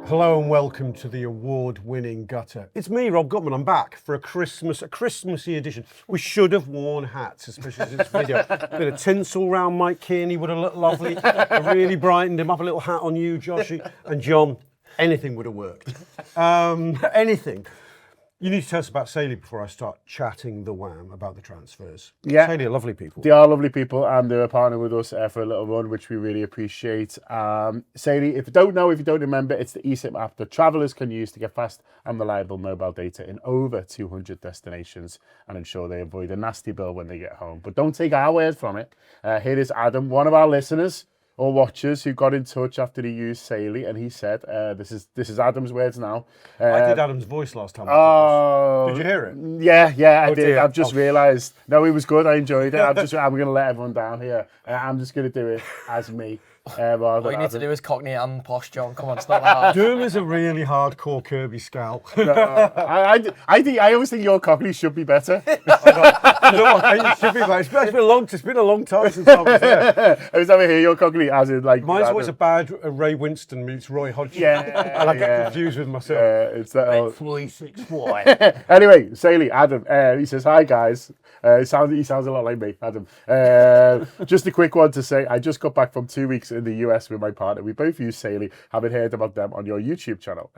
Hello and welcome to the award-winning Gutter. It's me, Rob Gutmann. I'm back for a Christmassy edition. We should have worn hats, especially this video. A bit of tinsel around Mike Kearney would have looked lovely. It really brightened him up. A little hat on you, Joshy. And John, anything would have worked. Anything. You need to tell us about Salah before I start chatting the wham about the transfers. Yeah. Salah are lovely people. They are lovely people, and they're partnering with us for a little run, which we really appreciate. Salah, if you don't remember, it's the eSIM app that travellers can use to get fast and reliable mobile data in over 200 destinations and ensure they avoid a nasty bill when they get home. But don't take our word from it. Here is Adam, one of our listeners or watchers who got in touch after he used Salah, and he said, this is Adam's words now. I did Adam's voice last time. Did you hear it? Yeah, I did. Dear. I've just realised. No, it was good. I enjoyed it. I'm going to let everyone down here. I'm just going to do it as me. What you need to do is Cockney and posh, John. Come on, it's not that hard. Doom is a really hardcore Kirby scowl. I always think your Cockney should be better. You know what? It should be better. It's been a long time since I was there. I was over here, your Cockney, as in like. Mine's always a bad Ray Winston meets Roy Hodgson. Yeah, and I get confused with myself. It's that old. 3-6-4. Anyway, Salah, Adam, he says, hi guys. He sounds a lot like me, Adam. Just a quick one to say, I just got back from 2 weeks in the US with my partner. We both use Salah, having heard about them on your YouTube channel.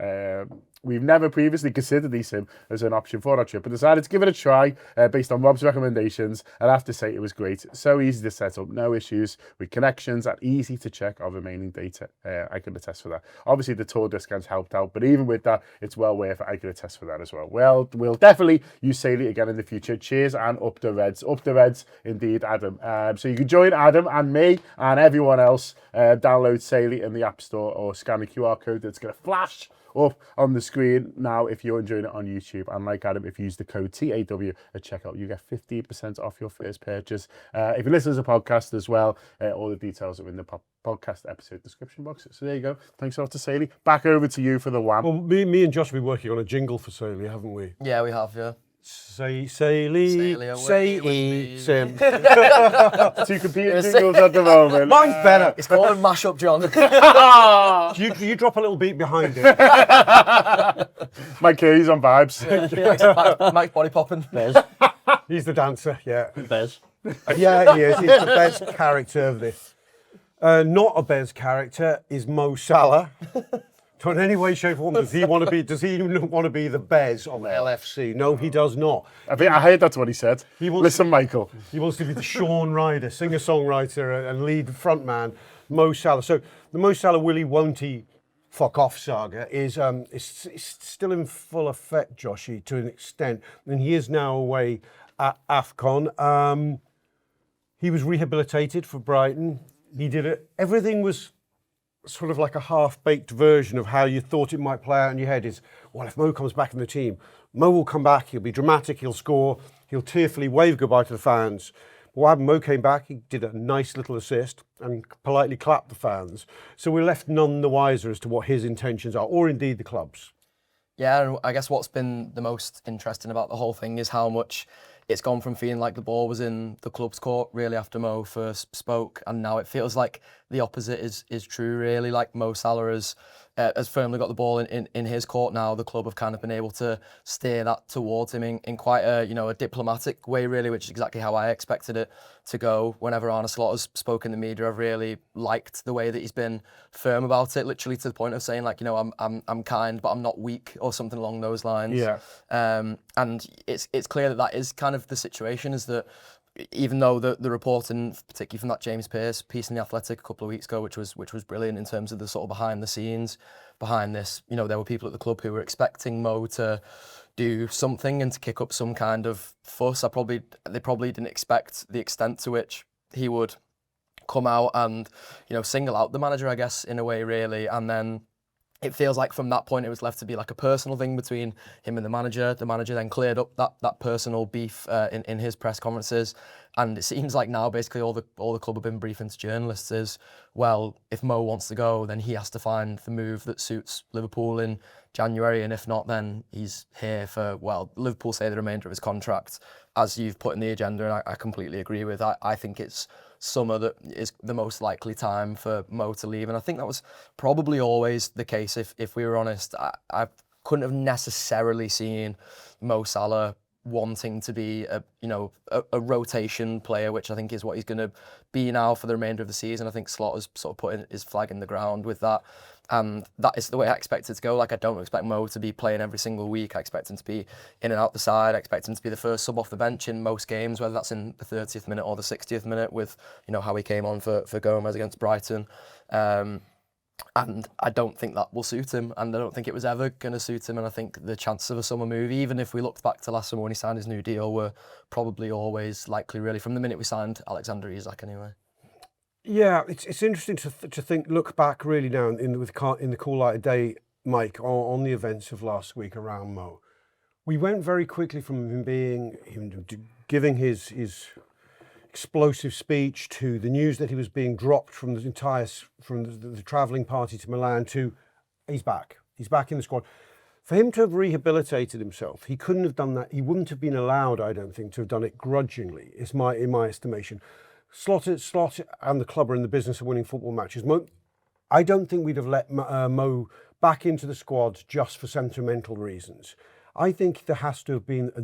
We've never previously considered eSIM as an option for our trip, but decided to give it a try based on Rob's recommendations, and I have to say it was great. So easy to set up, no issues with connections, and easy to check our remaining data. I can attest for that. Obviously, the tour discounts helped out, but even with that, it's well worth it. I can attest for that as well. Well, we'll definitely use Salah again in the future. Cheers, and up the Reds. Up the Reds, indeed, Adam. So you can join Adam and me and everyone else. Download Salah in the App Store or scan the QR code that's going to flash up on the screen now if you're enjoying it on YouTube. And like Adam, if you use the code TAW at checkout, you get 15% off your first purchase. If you listen to the podcast as well, all the details are in the podcast episode description box. So there you go. Thanks a lot to Salah. Back over to you for the wham. Well, me and Josh have been working on a jingle for Salah, haven't we? Yeah, we have, yeah. Say Sim. Two competing jingles at the moment. Mine's better. It's called a mashup, John. You drop a little beat behind it. My Kearney's on vibes. Mike's body popping. Bez. He's the dancer, yeah. Bez. Yeah, he is. He's the best character of this. Not a Bez character is Mo Salah. So in any way, shape, or form, does he want to be the Bez of LFC? No, he does not. I heard that's what he said. Listen, Michael. He wants to be the Sean Ryder, singer-songwriter and lead frontman, Mo Salah. So the Mo Salah Willy Won't He Fuck Off saga is still in full effect, Joshy, to an extent. And he is now away at AFCON. He was rehabilitated for Brighton. He did it. Everything was sort of like a half-baked version of how you thought it might play out in your head is, well, if Mo comes back in the team, Mo will come back, he'll be dramatic, he'll score, he'll tearfully wave goodbye to the fans. But what happened, Mo came back, he did a nice little assist and politely clapped the fans. So we're left none the wiser as to what his intentions are, or indeed the club's. Yeah, and I guess what's been the most interesting about the whole thing is how much it's gone from feeling like the ball was in the club's court really after Mo first spoke, and now it feels like the opposite is true really. Like Mo Salah has firmly got the ball in his court now. The club have kind of been able to steer that towards him in quite a diplomatic way really, which is exactly how I expected it to go. Whenever Arne Slot has spoken in the media, I've really liked the way that he's been firm about it, literally to the point of saying like, I'm kind, but I'm not weak, or something along those lines. Yeah. And it's clear that is kind of the situation, is that even though the reporting, particularly from that James Pearce piece in The Athletic a couple of weeks ago, which was brilliant in terms of the sort of behind the scenes behind this, there were people at the club who were expecting Mo to do something and to kick up some kind of fuss. They probably didn't expect the extent to which he would come out and single out the manager, I guess, in a way really, and then it feels like from that point it was left to be like a personal thing between him and the manager. The manager then cleared up that personal beef in his press conferences, and it seems like now basically all the club have been briefing to journalists is, well, if Mo wants to go, then he has to find the move that suits Liverpool in January, and if not, then he's here for, well, Liverpool say the remainder of his contract, as you've put in the agenda, and I completely agree with. I think it's summer that is the most likely time for Mo to leave. And I think that was probably always the case, if we were honest. I couldn't have necessarily seen Mo Salah wanting to be a rotation player, which I think is what he's going to be now for the remainder of the season. I think Slot has sort of put his flag in the ground with that. And that is the way I expect it to go. Like, I don't expect Mo to be playing every single week. I expect him to be in and out the side. I expect him to be the first sub off the bench in most games, whether that's in the 30th minute or the 60th minute, with how he came on for Gomez against Brighton. And I don't think that will suit him, and I don't think it was ever going to suit him. And I think the chances of a summer move, even if we looked back to last summer when he signed his new deal, were probably always likely, really, from the minute we signed Alexander Isak anyway. Yeah, it's interesting to look back really now in the cool light of day, Mike, on the events of last week around Mo. We went very quickly from him giving his explosive speech to the news that he was being dropped from the travelling party to Milan to he's back in the squad. For him to have rehabilitated himself, he couldn't have done that. He wouldn't have been allowed, I don't think, to have done it grudgingly, in my estimation. Slot and the club are in the business of winning football matches. I don't think we'd have let Mo back into the squad just for sentimental reasons. I think there has to have been a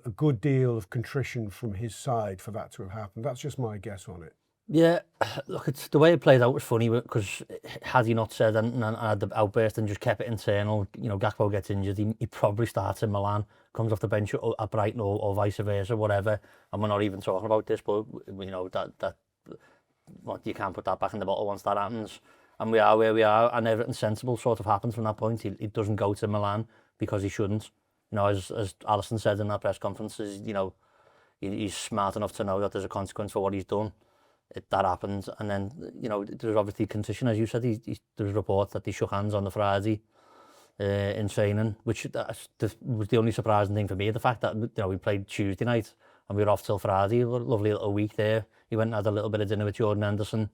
good deal of contrition from his side for that to have happened. That's just my guess on it. Yeah, look, it's the way it played out was funny, because had he not said and had the outburst and just kept it internal, Gakpo gets injured, he probably starts in Milan, comes off the bench at Brighton or vice versa, whatever, and we're not even talking about this, but you can't put that back in the bottle once that happens, and we are where we are, and everything sensible sort of happens from that point. He doesn't go to Milan because he shouldn't. As Alisson said in that press conference, he's smart enough to know that there's a consequence for what he's done. That happened, and then there's obviously condition, as you said. There's reports that they shook hands on the Friday in training, which was the only surprising thing for me. The fact that we played Tuesday night and we were off till Friday, a lovely little week there. He went and had a little bit of dinner with Jordan Henderson,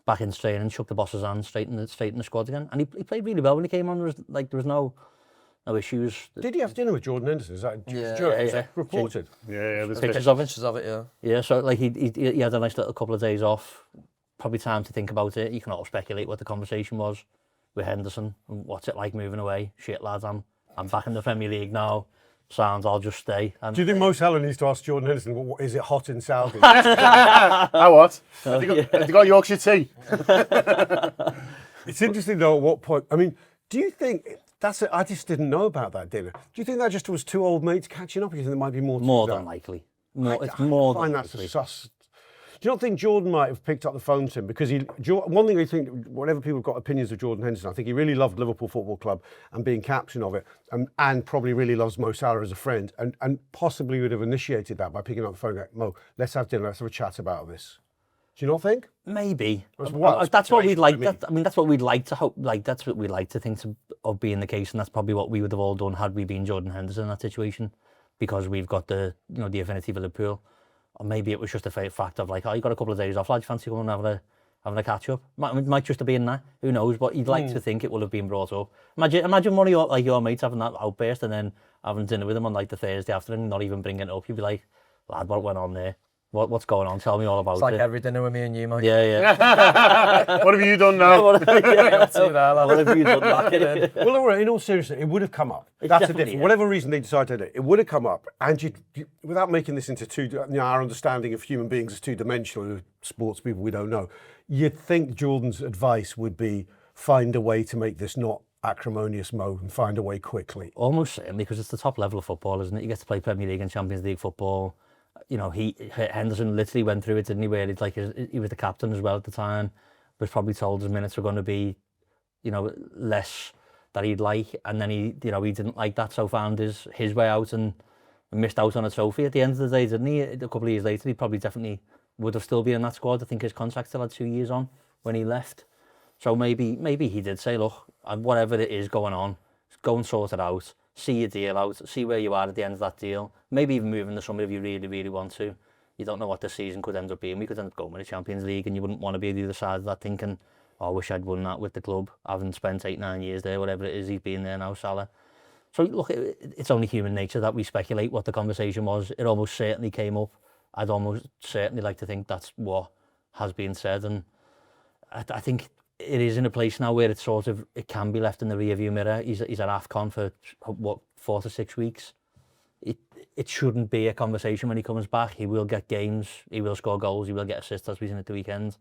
back in training, shook the boss's hand, straight in the squad again, and he played really well when he came on. There was no issues. Did he have dinner with Jordan Henderson? Is that yeah. reported? Yeah, there's Pictures of it, yeah. Yeah, so he had a nice little couple of days off. Probably time to think about it. You can all speculate what the conversation was with Henderson and what's it like moving away. Shit, lads, I'm back in the Premier League now. Sounds, I'll just stay. And do you think Mo Salah needs to ask Jordan Henderson, is it hot in Saudi? What? Have you got Yorkshire tea? It's interesting though, at what point, I mean, do you think... I just didn't know about that dinner. Do you think that just was two old mates catching up? Or do you think there might be more to more that? than likely. It's more than likely. Do you not think Jordan might have picked up the phone to him? Because one thing I think, whatever people have got opinions of Jordan Henderson, I think he really loved Liverpool Football Club and being captain of it, and probably really loves Mo Salah as a friend, and possibly would have initiated that by picking up the phone and going, Mo, let's have dinner, let's have a chat about this. Do you not think? Maybe. That's what we'd like. That's what we'd like to hope. That's what we'd like to think of being the case, and that's probably what we would have all done had we been Jordan Henderson in that situation, because we've got the affinity for Liverpool. Or maybe it was just a fact of like, you got a couple of days off, lad, fancy going and having a catch up. It might just have been that. Who knows? But you'd like to think it will have been brought up. Imagine one of your mates having that outburst and then having dinner with him on the Thursday afternoon, not even bringing it up. You'd be like, lad, what went on there? What's going on? Tell me all about it. It's like every dinner with me and you, Mike. Yeah. What have you done now? What have you done back? Well, in all seriousness, it would have come up. That's the difference. Whatever reason they decided to do it, it would have come up. And without making this into our understanding of human beings as two-dimensional, sports people we don't know, you'd think Jordan's advice would be find a way to make this not acrimonious, Mo, and find a way quickly. Almost certainly, because it's the top level of football, isn't it? You get to play Premier League and Champions League football. Henderson literally went through it, didn't he? Where he was the captain as well at the time. Was probably told his minutes were going to be, less that he'd like, and then he didn't like that, so found his way out and missed out on a trophy at the end of the day, didn't he? A couple of years later, he probably definitely would have still been in that squad. I think his contract still had 2 years on when he left. So maybe he did say, look, whatever it is going on, go and sort it out. See your deal out, see where you are at the end of that deal. Maybe even move in the summer if you really, really want to. You don't know what the season could end up being. We could end up going with the Champions League and you wouldn't want to be the other side of that thinking, I wish I'd won that with the club, having spent 8-9 years there, whatever it is he's been there now, Salah. So look, it's only human nature that we speculate what the conversation was. It almost certainly came up. I'd almost certainly like to think that's what has been said, and I think it is in a place now where it can be left in the rearview mirror. He's at AFCON for what, 4 to 6 weeks. It shouldn't be a conversation when he comes back. He will get games, he will score goals, he will get assists as we've seen at the weekend.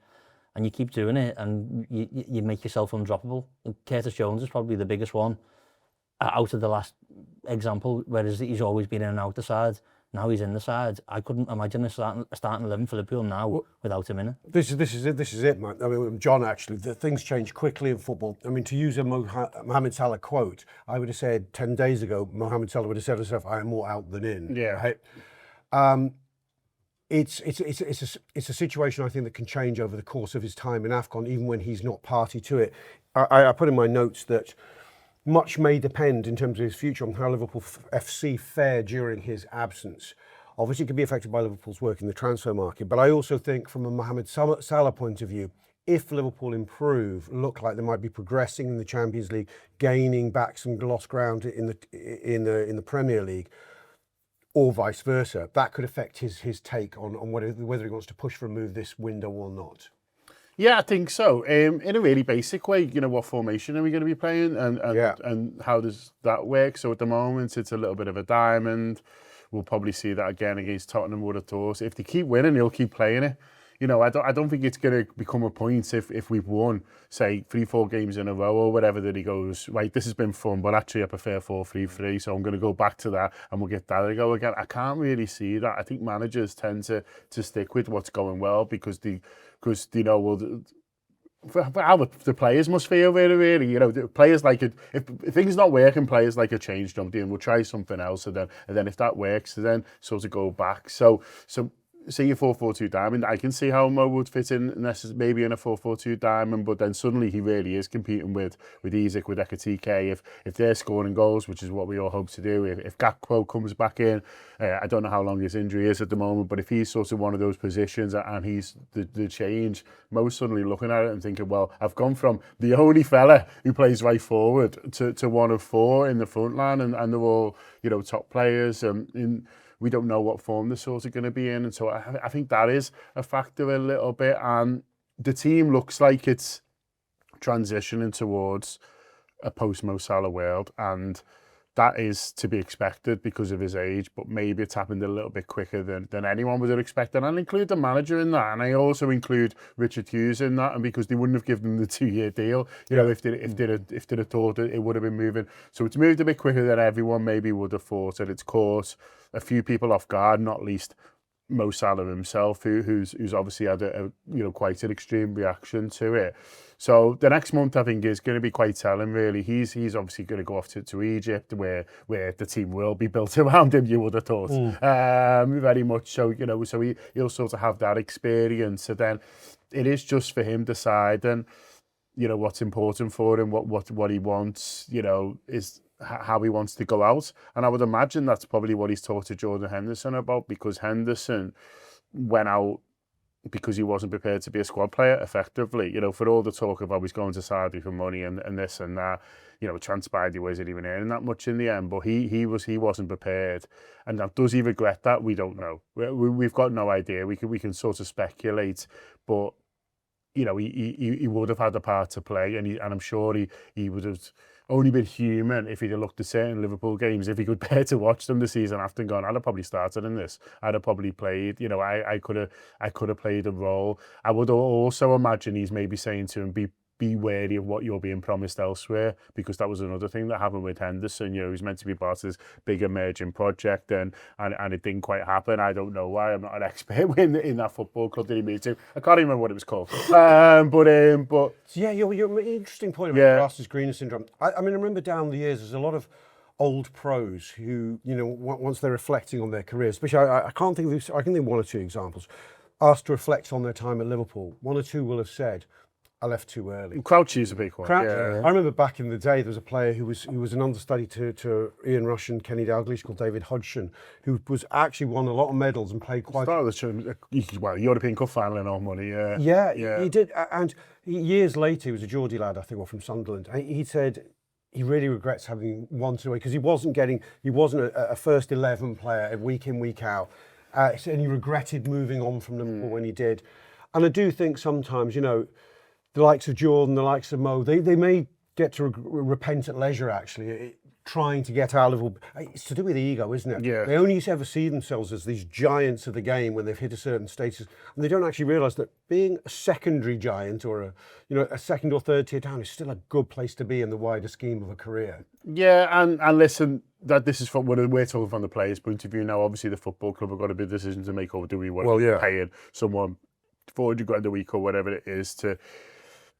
And you keep doing it and you make yourself undroppable. And Curtis Jones is probably the biggest one out of the last example, whereas he's always been in and out the side. Now he's in the side. I couldn't imagine a starting 11 for Liverpool now without him in it. This is it, man. I mean, John, actually, the things change quickly in football. I mean, to use a Mohamed Salah quote, I would have said 10 days ago, Mohamed Salah would have said to himself, I am more out than in. Yeah. Right? It's a situation, I think, that can change over the course of his time in AFCON, even when he's not party to it. I put in my notes that much may depend in terms of his future on how Liverpool FC fare during his absence. Obviously, it could be affected by Liverpool's work in the transfer market, but I also think from a Mohamed Salah point of view, if Liverpool improve, look like they might be progressing in the Champions League, gaining back some lost ground in the Premier League, or vice versa, that could affect his take on whether he wants to push for a move this window or not. Yeah, I think so. In a really basic way, what formation are we going to be playing and how does that work? So at the moment, it's a little bit of a diamond. We'll probably see that again against Tottenham, would have thought. If they keep winning, he'll keep playing it. I don't think it's going to become a point if we've won, say, 3-4 games in a row or whatever, that he goes, right, this has been fun, but actually I prefer 4-3-3, so I'm going to go back to that and we'll get that to go again. I can't really see that. I think managers tend to stick with what's going well because for how the players must feel really. The players like it. If things not working, players like a change, don't they? And we'll try something else, and then if that works, then sort of go back. So say your 4-4-2 diamond, I can see how Mo would fit in maybe in a 4-4-2 diamond, but then suddenly he really is competing with Isak, with Ekitike. If they're scoring goals, which is what we all hope to do, if Gakpo comes back in, I don't know how long his injury is at the moment, but if he's sort of one of those positions and he's the change, Mo's suddenly looking at it and thinking, well, I've gone from the only fella who plays right forward to one of 4 in the front line, and they're all top players. We don't know what form they're sort of going to be in. And so I think that is a factor a little bit. And the team looks like it's transitioning towards a post-Mo Salah world. And that is to be expected because of his age, but maybe it's happened a little bit quicker than anyone would have expected. And I'll include the manager in that. And I also include Richard Hughes in that, and because they wouldn't have given him the 2-year deal, if they'd have thought it would have been moving. So it's moved a bit quicker than everyone maybe would have thought, and it's caught a few people off guard, not least Mo Salah himself, who's obviously had a quite an extreme reaction to it. So the next month, I think, is going to be quite telling, really. He's obviously going to go off to Egypt, where the team will be built around him, you would have thought. Very much so, so he'll sort of have that experience. And then it is just for him deciding, what's important for him, what he wants, is how he wants to go out. And I would imagine that's probably what he's talked to Jordan Henderson about, because Henderson went out because he wasn't prepared to be a squad player effectively. For all the talk of he's going to Saudi for money and this and that, it transpired he wasn't even earning that much in the end, but he wasn't prepared. And now, does he regret that? We don't know. We've got no idea. We can sort of speculate, but he would have had a part to play, and I'm sure he would have only been human if he'd have looked at certain Liverpool games, if he could bear to watch them the season after and gone, I'd have probably started in this. I'd have probably played, I could have played a role. I would also imagine he's maybe saying to him, be wary of what you're being promised elsewhere, because that was another thing that happened with Henderson. He's meant to be part of this big emerging project, and it didn't quite happen. I don't know why. I'm not an expert in that football club that he moved to. I can't even remember what it was called. But yeah, you're interesting point about Colossus Greener syndrome. I mean, I remember down the years, there's a lot of old pros who, once they're reflecting on their careers, especially I can't think of, I can think of 1 or 2 examples, asked to reflect on their time at Liverpool. 1 or 2 will have said, I left too early. Crouchy's a big one. Yeah. I remember back in the day, there was a player who was an understudy to Ian Rush and Kenny Dalglish called David Hodgson, who was actually won a lot of medals and played quite... European Cup final and all money, Yeah, he did. And years later, he was a Geordie lad, I think, or from Sunderland. He said he really regrets having won too early because he wasn't a first 11 player week in, week out. And he regretted moving on from Liverpool when he did. And I do think sometimes, you know, the likes of Jordan, the likes of Mo, they may get to repent at leisure, actually, trying to get out of... It's to do with ego, isn't it? Yeah. They only ever see themselves as these giants of the game when they've hit a certain status, and they don't actually realise that being a secondary giant or a second or third tier down is still a good place to be in the wider scheme of a career. Yeah, and listen, that this is from we're talking from the players' point of view now. Obviously, the football club have got a big decision to make over. Do we want paying someone 400 grand a week or whatever it is to,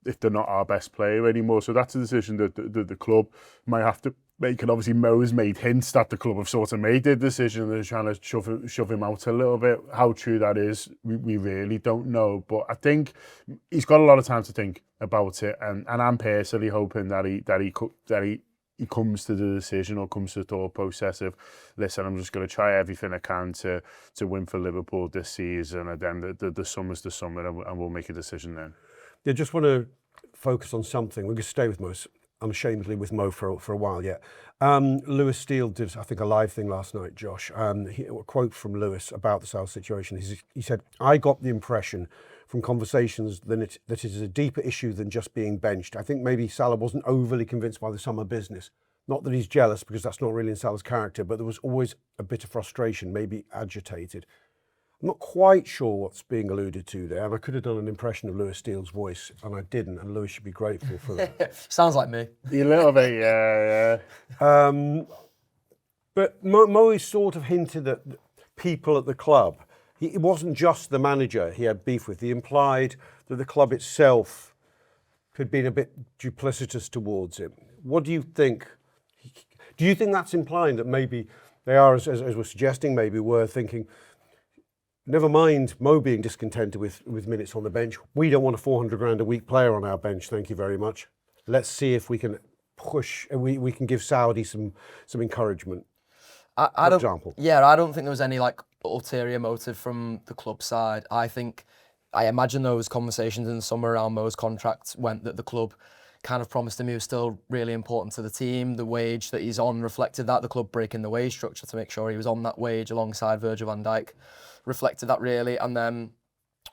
if they're not our best player anymore? So that's a decision that the club might have to make. And obviously, Mo's made hints that the club have sort of made the decision and they're trying to shove him out a little bit. How true that is, we really don't know. But I think he's got a lot of time to think about it, and I'm personally hoping that he comes to the decision or comes to the thought process of, listen, I'm just going to try everything I can to win for Liverpool this season, and then the summer's the summer, and we'll make a decision then. Yeah, just want to focus on something. We're going to stay with Mo, unashamedly with Mo for a while yet. Lewis Steele did, I think, a live thing last night, Josh. A quote from Lewis about the Salah situation. He said, "I got the impression from conversations that it is a deeper issue than just being benched. I think maybe Salah wasn't overly convinced by the summer business. Not that he's jealous, because that's not really in Salah's character, but there was always a bit of frustration, maybe agitated." I'm not quite sure what's being alluded to there, and I could have done an impression of Lewis Steele's voice, and I didn't, and Lewis should be grateful for that. Sounds like me. A little bit, yeah. But Mo sort of hinted at people at the club. It wasn't just the manager he had beef with. He implied that the club itself had been a bit duplicitous towards him. What do you think? Do you think that's implying that maybe they are, as we're suggesting, maybe we're thinking, never mind Mo being discontented with minutes on the bench, we don't want a 400 grand a week player on our bench, thank you very much. Let's see if we can push, we can give Saudi some encouragement. For example. Yeah, I don't think there was any ulterior motive from the club side. I imagine those conversations in the summer around Mo's contract went that the club kind of promised him he was still really important to the team. The wage that he's on reflected that. The club breaking the wage structure to make sure he was on that wage alongside Virgil van Dijk reflected that really. And then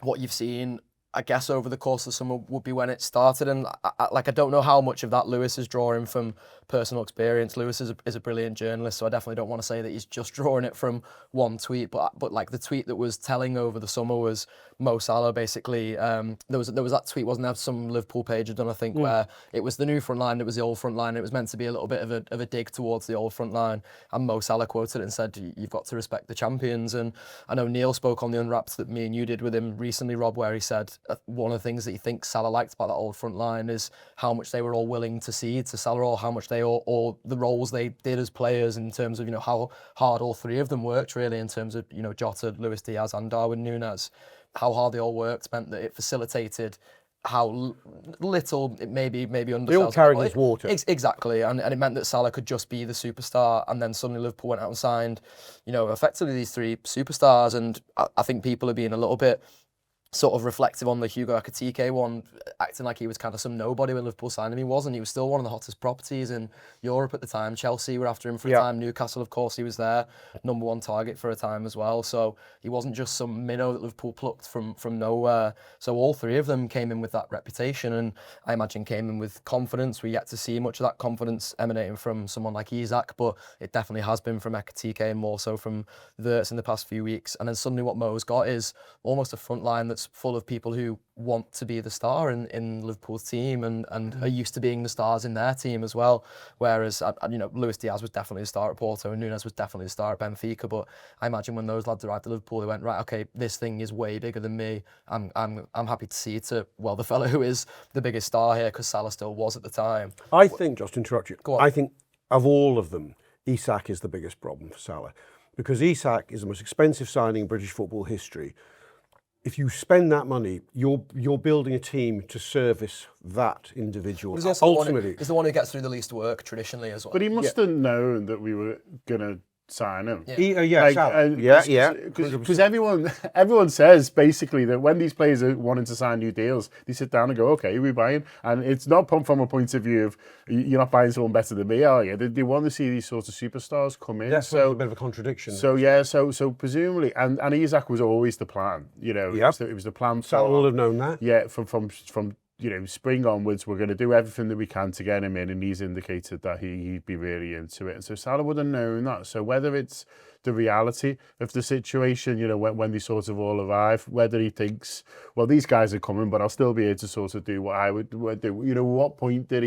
what you've seen, I guess, over the course of the summer would be when it started. And I don't know how much of that Lewis is drawing from personal experience. Lewis is a brilliant journalist, so I definitely don't want to say that he's just drawing it from one tweet. But the tweet that was telling over the summer was Mo Salah basically. There was that tweet, wasn't there? Some Liverpool page had done, I think, where it was the new front line, it was the old front line. It was meant to be a little bit of a dig towards the old front line. And Mo Salah quoted it and said, "You've got to respect the champions." And I know Neil spoke on the Unwrapped that me and you did with him recently, Rob, where he said one of the things that he thinks Salah liked about that old front line is how much they were all willing to cede to Salah, or how much they all the roles they did as players in terms of, how hard all three of them worked really in terms of, Jota, Luis Diaz and Darwin Núñez. How hard they all worked meant that it facilitated how little it maybe under. They all carried his water. Exactly, and it meant that Salah could just be the superstar, and then suddenly Liverpool went out and signed, effectively these three superstars, and I think people are being a little bit sort of reflective on the Hugo Ekitike one, acting like he was kind of some nobody when Liverpool signed him. He wasn't. He was still one of the hottest properties in Europe at the time. Chelsea were after him for a time. Newcastle, of course, he was there. Number one target for a time as well. So he wasn't just some minnow that Liverpool plucked from nowhere. So all three of them came in with that reputation, and I imagine came in with confidence. We yet to see much of that confidence emanating from someone like Isak, but it definitely has been from Ekitike and more so from Wirtz in the past few weeks. And then suddenly what Mo's got is almost a front line that's full of people who want to be the star in Liverpool's team and are used to being the stars in their team as well. Whereas, Luis Diaz was definitely a star at Porto and Núñez was definitely a star at Benfica. But I imagine when those lads arrived at Liverpool, they went, right, okay, this thing is way bigger than me. I'm happy to see it to, the fellow who is the biggest star here, because Salah still was at the time. I think, just to interrupt you, Go on. I think of all of them, Isak is the biggest problem for Salah, because Isak is the most expensive signing in British football history. If you spend that money, you're building a team to service that individual. He's the one who gets through the least work traditionally as well. But he must have known that we were going to sign him. Salah. Because everyone says basically that when these players are wanting to sign new deals, they sit down and go, okay, who are we buying? And it's not from a point of view of you're not buying someone better than me, are you? They want to see these sorts of superstars come in. That's a bit of a contradiction. So presumably, and Isak was always the plan. It was the plan. Salah will have known that. Yeah, from spring onwards, we're going to do everything that we can to get him in, and he's indicated that he'd be really into it. And so Salah would have known that. So whether it's the reality of the situation, when they sort of all arrive, whether he thinks, well, these guys are coming, but I'll still be able to sort of do what I would do. What point did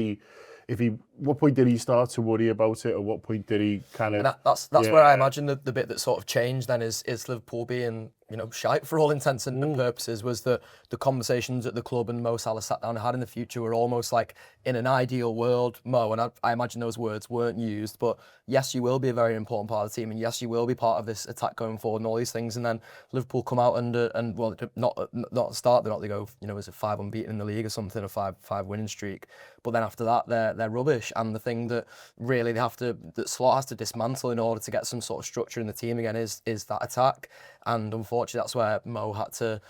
he start to worry about it, or what point did he kind of? That's where I imagine the bit that sort of changed then is Liverpool being shite for all intents and purposes, was that the conversations at the club and Mo Salah sat down and had in the future were almost like, in an ideal world, Mo, and I imagine those words weren't used, but yes, you will be a very important part of the team, and yes, you will be part of this attack going forward and all these things. And then Liverpool come out and well, not at the start, they're not, they go, is it 5 unbeaten in the league or something, a five winning streak, but then after that they're rubbish. And the thing that really that Slot has to dismantle in order to get some sort of structure in the team again is that attack. And unfortunately, that's where Mo had to,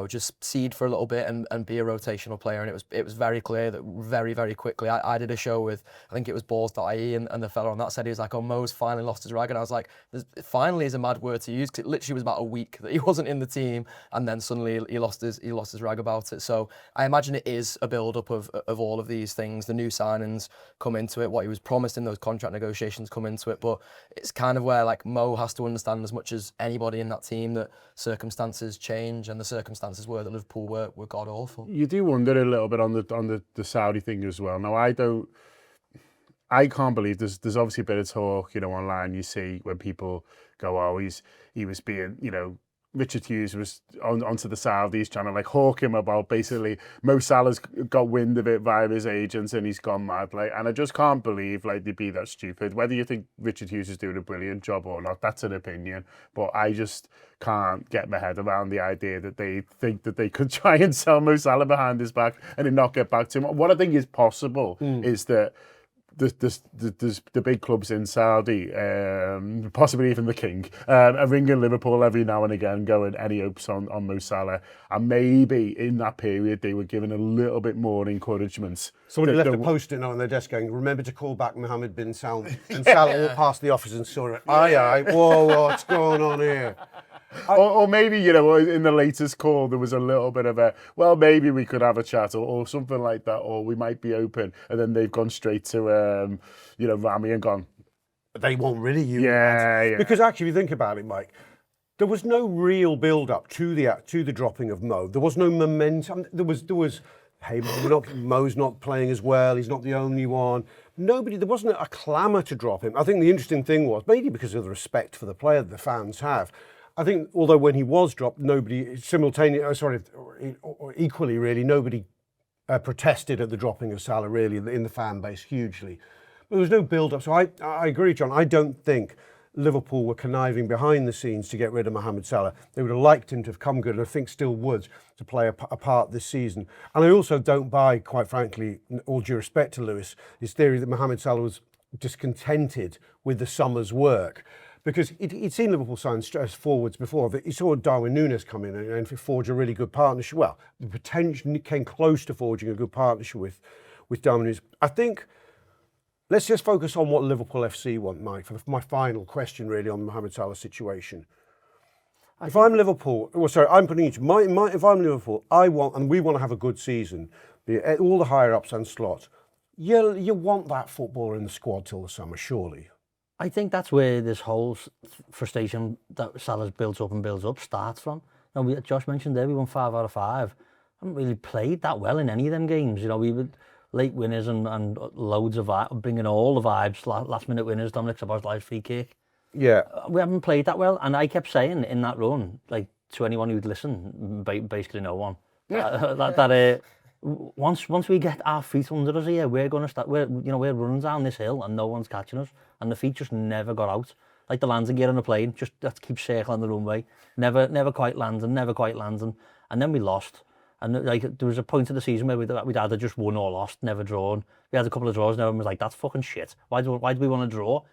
just seed for a little bit and be a rotational player. And it was very clear that very, very quickly. I did a show with, I think it was Balls.ie, and the fella on that said, he was like, oh, Mo's finally lost his rag. And I was like, finally is a mad word to use, because it literally was about a week that he wasn't in the team, and then suddenly he lost his rag about it. So I imagine it is a build-up of all of these things. The new signings come into it, what he was promised in those contract negotiations come into it. But it's kind of where Mo has to understand, as much as anybody in that team, that circumstances change, and the circumstances were that Liverpool were god awful. You do wonder a little bit on the Saudi thing as well. Now I can't believe there's obviously a bit of talk, online. You see when people go, oh, he was being, Richard Hughes was onto the Saudis trying to hawk him about basically Mo Salah's got wind of it via his agents and he's gone mad. And I just can't believe they'd be that stupid. Whether you think Richard Hughes is doing a brilliant job or not, that's an opinion. But I just can't get my head around the idea that they think that they could try and sell Mo Salah behind his back and then not get back to him. What I think is possible is that the big clubs in Saudi, possibly even the King, are ringing Liverpool every now and again, going, any hopes on Mo Salah? And maybe in that period they were given a little bit more encouragement. Somebody left a post-it note on their desk going, remember to call back Mohammed bin Salman. And Salah walked past the office and saw it. Aye, whoa, what's going on here? Or maybe, in the latest call, there was a little bit of a, well, maybe we could have a chat or something like that, or we might be open. And then they've gone straight to, Rami and gone, they want rid of you. Yeah. Because actually, if you think about it, Mike, there was no real build-up to the dropping of Mo. There was no momentum. There was hey, Mo's not playing as well. He's not the only one. There wasn't a clamour to drop him. I think the interesting thing was, maybe because of the respect for the player that the fans have, I think, although when he was dropped, equally really, nobody protested at the dropping of Salah really in the fan base hugely. But there was no build-up. So I agree, John. I don't think Liverpool were conniving behind the scenes to get rid of Mohamed Salah. They would have liked him to have come good, and I think still would, to play a part this season. And I also don't buy, quite frankly, all due respect to Lewis, his theory that Mohamed Salah was discontented with the summer's work. Because he'd seen Liverpool sign forwards before. He saw Darwin Núñez come in and forge a really good partnership. Well, the potential came close to forging a good partnership with Darwin Núñez. I think, let's just focus on what Liverpool FC want, Mike, for my final question really on the Mohamed Salah situation. If I'm Liverpool, I'm putting it, if I'm Liverpool, we want to have a good season, all the higher-ups and Slot. You want that footballer in the squad till the summer, surely. I think that's where this whole frustration that Salah's built up starts from. Now, Josh mentioned there, we won 5 out of 5. Haven't really played that well in any of them games. We were late winners and loads of bringing all the vibes, last minute winners, Dominic Szoboszlai's free kick. Yeah. We haven't played that well, and I kept saying in that run, to anyone who'd listen, basically no one, once we get our feet under us here, we're going to start. We're running down this hill and no one's catching us, and the feet just never got out. Like the landing gear on a plane, just that keeps circling the runway, never quite landing, and then we lost. And there was a point in the season where we'd either just won or lost, never drawn. We had a couple of draws, and everyone was like, "That's fucking shit. Why do we want to draw?"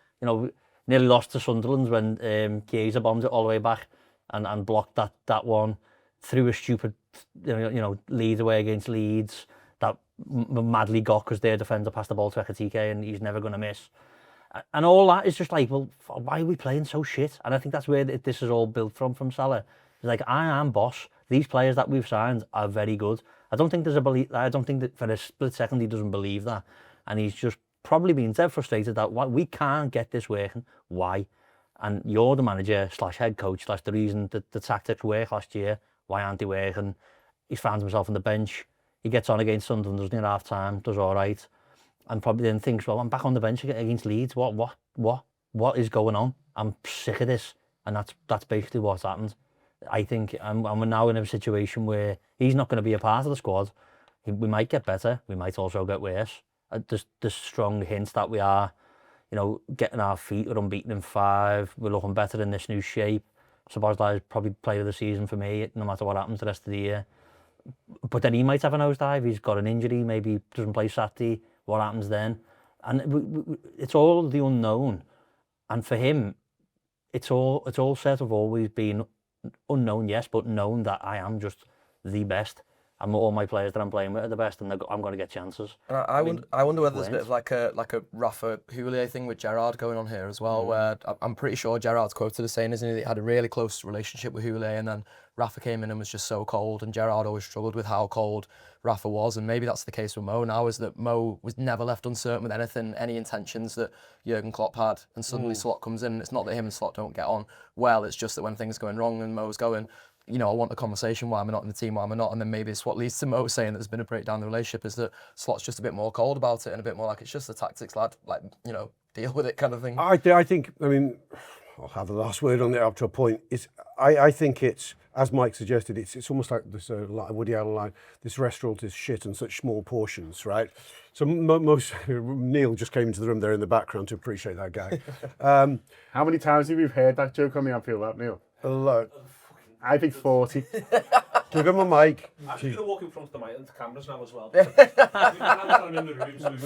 Nearly lost to Sunderland when Guehi bombed it all the way back and blocked that one. Threw a stupid, lead away against Leeds that madly got because their defender passed the ball to Ekatike and he's never going to miss. And all that is just like, well, why are we playing so shit? And I think that's where this is all built from Salah. It's like, I am boss. These players that we've signed are very good. I don't think that for a split second he doesn't believe that. And he's just probably been dead frustrated that we can't get this working. Why? And you're the manager / head coach / the reason that the tactics worked last year. Why aren't they working? He's found himself on the bench. He gets on against Sunderland, doesn't he, at half time, does all right. And probably then thinks, well, I'm back on the bench against Leeds. What is going on? I'm sick of this. And that's basically what's happened. I think, and we're now in a situation where he's not going to be a part of the squad. We might get better. We might also get worse. There's strong hints that we are, getting our feet. We're unbeaten in 5. We're looking better in this new shape. Szoboszlai is probably player of the season for me, no matter what happens the rest of the year. But then he might have a nosedive. He's got an injury. Maybe he doesn't play Saturday. What happens then? And it's all the unknown. And for him, it's all sort of always been unknown, yes, but known that I am just the best. And all my players that I'm playing with are the best, and I'm going to get chances. And I wonder whether there's a bit of like a Rafa Houllier thing with Gerrard going on here as well, where I'm pretty sure Gerrard's quoted as saying, isn't he, that he had a really close relationship with Houllier, and then Rafa came in and was just so cold, and Gerrard always struggled with how cold Rafa was, and maybe that's the case with Mo now, is that Mo was never left uncertain with anything, any intentions that Jurgen Klopp had, and suddenly Slot comes in, and it's not that him and Slot don't get on well, it's just that when things are going wrong and Mo's going, I want a conversation, why am I not in the team, why am I not? And then maybe it's what leads to Mo saying that there's been a breakdown in the relationship, is that Slot's just a bit more cold about it and a bit more like, it's just the tactics, lad, like, deal with it kind of thing. I think, I'll have the last word on it up to a point. I think it's, as Mike suggested, it's almost like this Woody Allen line, this restaurant is shit in such small portions, right? So most Neil just came into the room there in the background to appreciate that guy. How many times have you heard that joke on the Anfield Wrap, Neil? A lot. I think 40. Give him a mic. I'm just going to walk in front of the mic and the cameras now as well.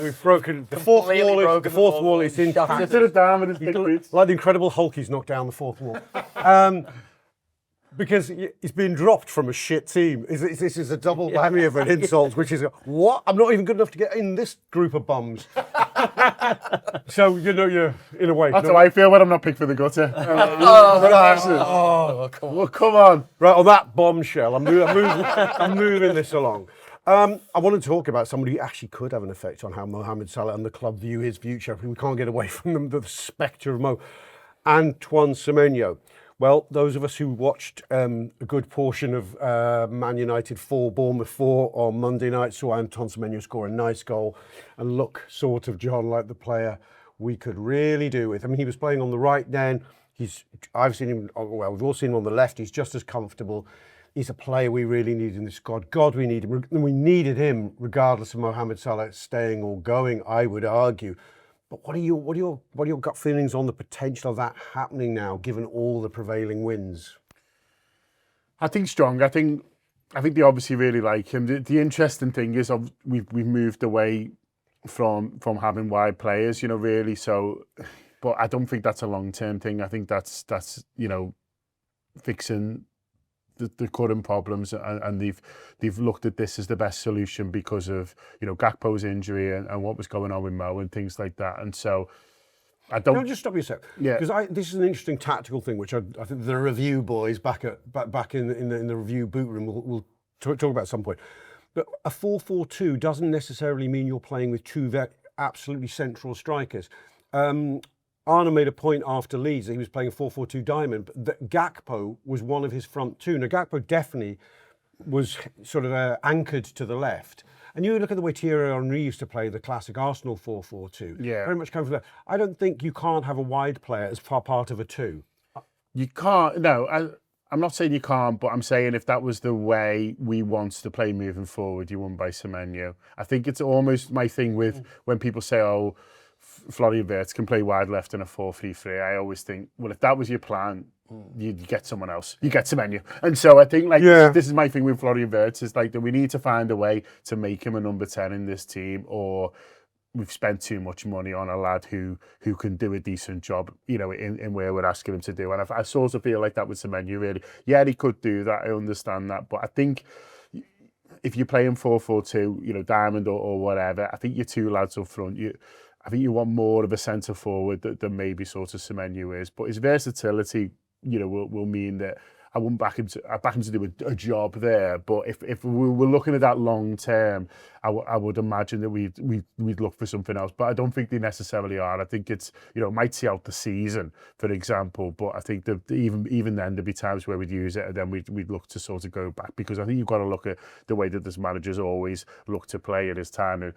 We've broken the fourth wall. The fourth wall is intact. Consider it down with his big boots. Like the Incredible Hulk, he's knocked down the fourth wall. Because he's been dropped from a shit team. This is a double whammy of an insult, which is, what? I'm not even good enough to get in this group of bums. So, you're in a way. That's how I feel when I'm not picked for the gutter. Come on. Right, on that bombshell, I'm moving this along. I want to talk about somebody who actually could have an effect on how Mohamed Salah and the club view his future. We can't get away from them, the spectre of Mo. Antoine Semeno. Well, those of us who watched a good portion of Man United 4, Bournemouth 4 on Monday night saw Antoine Semeno score a nice goal and look sort of, John, like the player we could really do with. He was playing on the right then. I've seen him, well, we've all seen him on the left. He's just as comfortable. He's a player we really need in this squad. God, we need him. And we needed him regardless of Mohamed Salah staying or going, I would argue. But what are your gut feelings on the potential of that happening now, given all the prevailing winds? I think strong. I think they obviously really like him. The interesting thing is we've moved away from having wide players, really. So, but I don't think that's a long-term thing. I think that's fixing the current problems, and they've looked at this as the best solution because of Gakpo's injury and what was going on with Mo and things like that. And so I don't. Can I just stop you a sec? Yeah. Because this is an interesting tactical thing, which I think the review boys back in the review boot room will talk about at some point. But a 4-4-2 doesn't necessarily mean you're playing with two absolutely central strikers. Arna made a point after Leeds that he was playing a 4-4-2 diamond, but that Gakpo was one of his front two. Now, Gakpo definitely was sort of anchored to the left. And you look at the way Thierry Henry used to play the classic Arsenal 4-4-2. Yeah. Very much coming from there. I don't think you can't have a wide player as part of a two. You can't. No, I'm not saying you can't, but I'm saying if that was the way we want to play moving forward, you won by Semeno. I think it's almost my thing with when people say, oh, Florian Wirtz can play wide left in a 4-3-3. I always think, well, if that was your plan, you get someone else. You get Semeno. And so I think this is my thing with Florian Wirtz, is like that we need to find a way to make him a number 10 in this team, or we've spent too much money on a lad who can do a decent job, you know, in where we're asking him to do. And I sort of feel like that with Semeno, really. Yeah, he could do that. I understand that. But I think if you're playing 4-4-2, you know, Diamond or whatever, I think your two lads up front, I think you want more of a centre forward than maybe sort of Semeno is. But his versatility, you know, will mean that I wouldn't back him to do a job there. But if we were looking at that long term, I would imagine that we'd look for something else. But I don't think they necessarily are. I think it's, you know, might see out the season, for example. But I think that even then there'd be times where we'd use it and then we'd look to sort of go back, because I think you've got to look at the way that this manager's always looked to play at his time in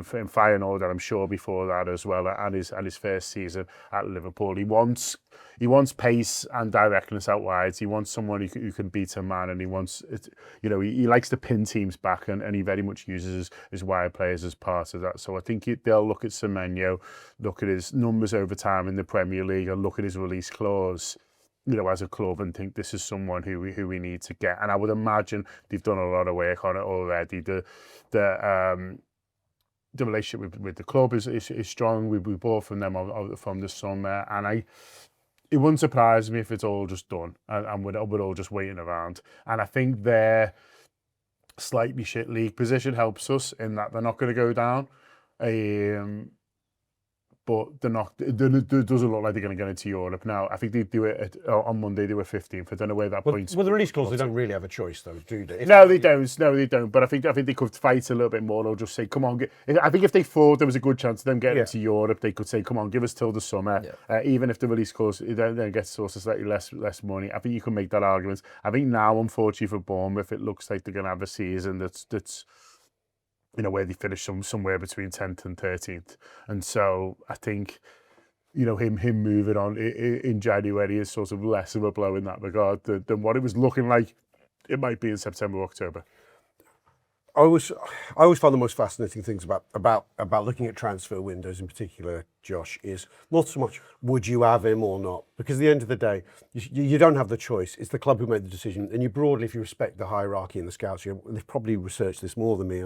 Feyenoord, and I'm sure before that as well, and his first season at Liverpool. He wants pace and directness out wide. He wants someone who can beat a man, and he wants, you know, he likes to pin teams back, and he very much uses his wide players as part of that. So I think they'll look at Semeno, look at his numbers over time in the Premier League, and look at his release clause, you know, as a club, and think this is someone who we need to get. And I would imagine they've done a lot of work on it already. The relationship with the club is strong. We bought from them from the summer, and it wouldn't surprise me if it's all just done and we're all just waiting around. And I think their slightly shit league position helps us in that they're not going to go down. But they're not. It doesn't look like they're going to get into Europe now. I think they do it on Monday. They were 15th. I don't know where that point's. Well, the release clause, they don't really have a choice, though, do they? No, they don't. No, they don't. But I think they could fight a little bit more. They'll just say, "Come on." I think if they thought there was a good chance of them getting into Europe, they could say, "Come on, give us till the summer." Yeah. Even if the release clause then gets sort of slightly less money, I think you can make that argument. I think now, unfortunately for Bournemouth, it looks like they're going to have a season that's. You know, where they finish somewhere between 10th and 13th, and so I think, you know, him moving on in January is sort of less of a blow in that regard than what it was looking like it might be in September, October. I always find the most fascinating things about looking at transfer windows in particular, Josh, is not so much would you have him or not, because at the end of the day, you don't have the choice. It's the club who made the decision, and you broadly, if you respect the hierarchy in the scouts, they've probably researched this more than me.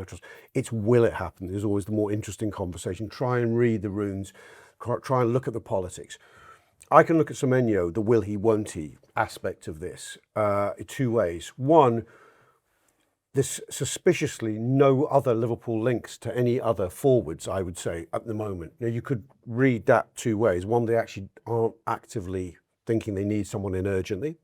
It's will it happen? There's always the more interesting conversation. Try and read the runes, try and look at the politics. I can look at Semeno, the will he, won't he aspect of this, two ways. One, there's suspiciously no other Liverpool links to any other forwards, I would say, at the moment. Now, you could read that two ways. One, they actually aren't actively thinking they need someone in urgently,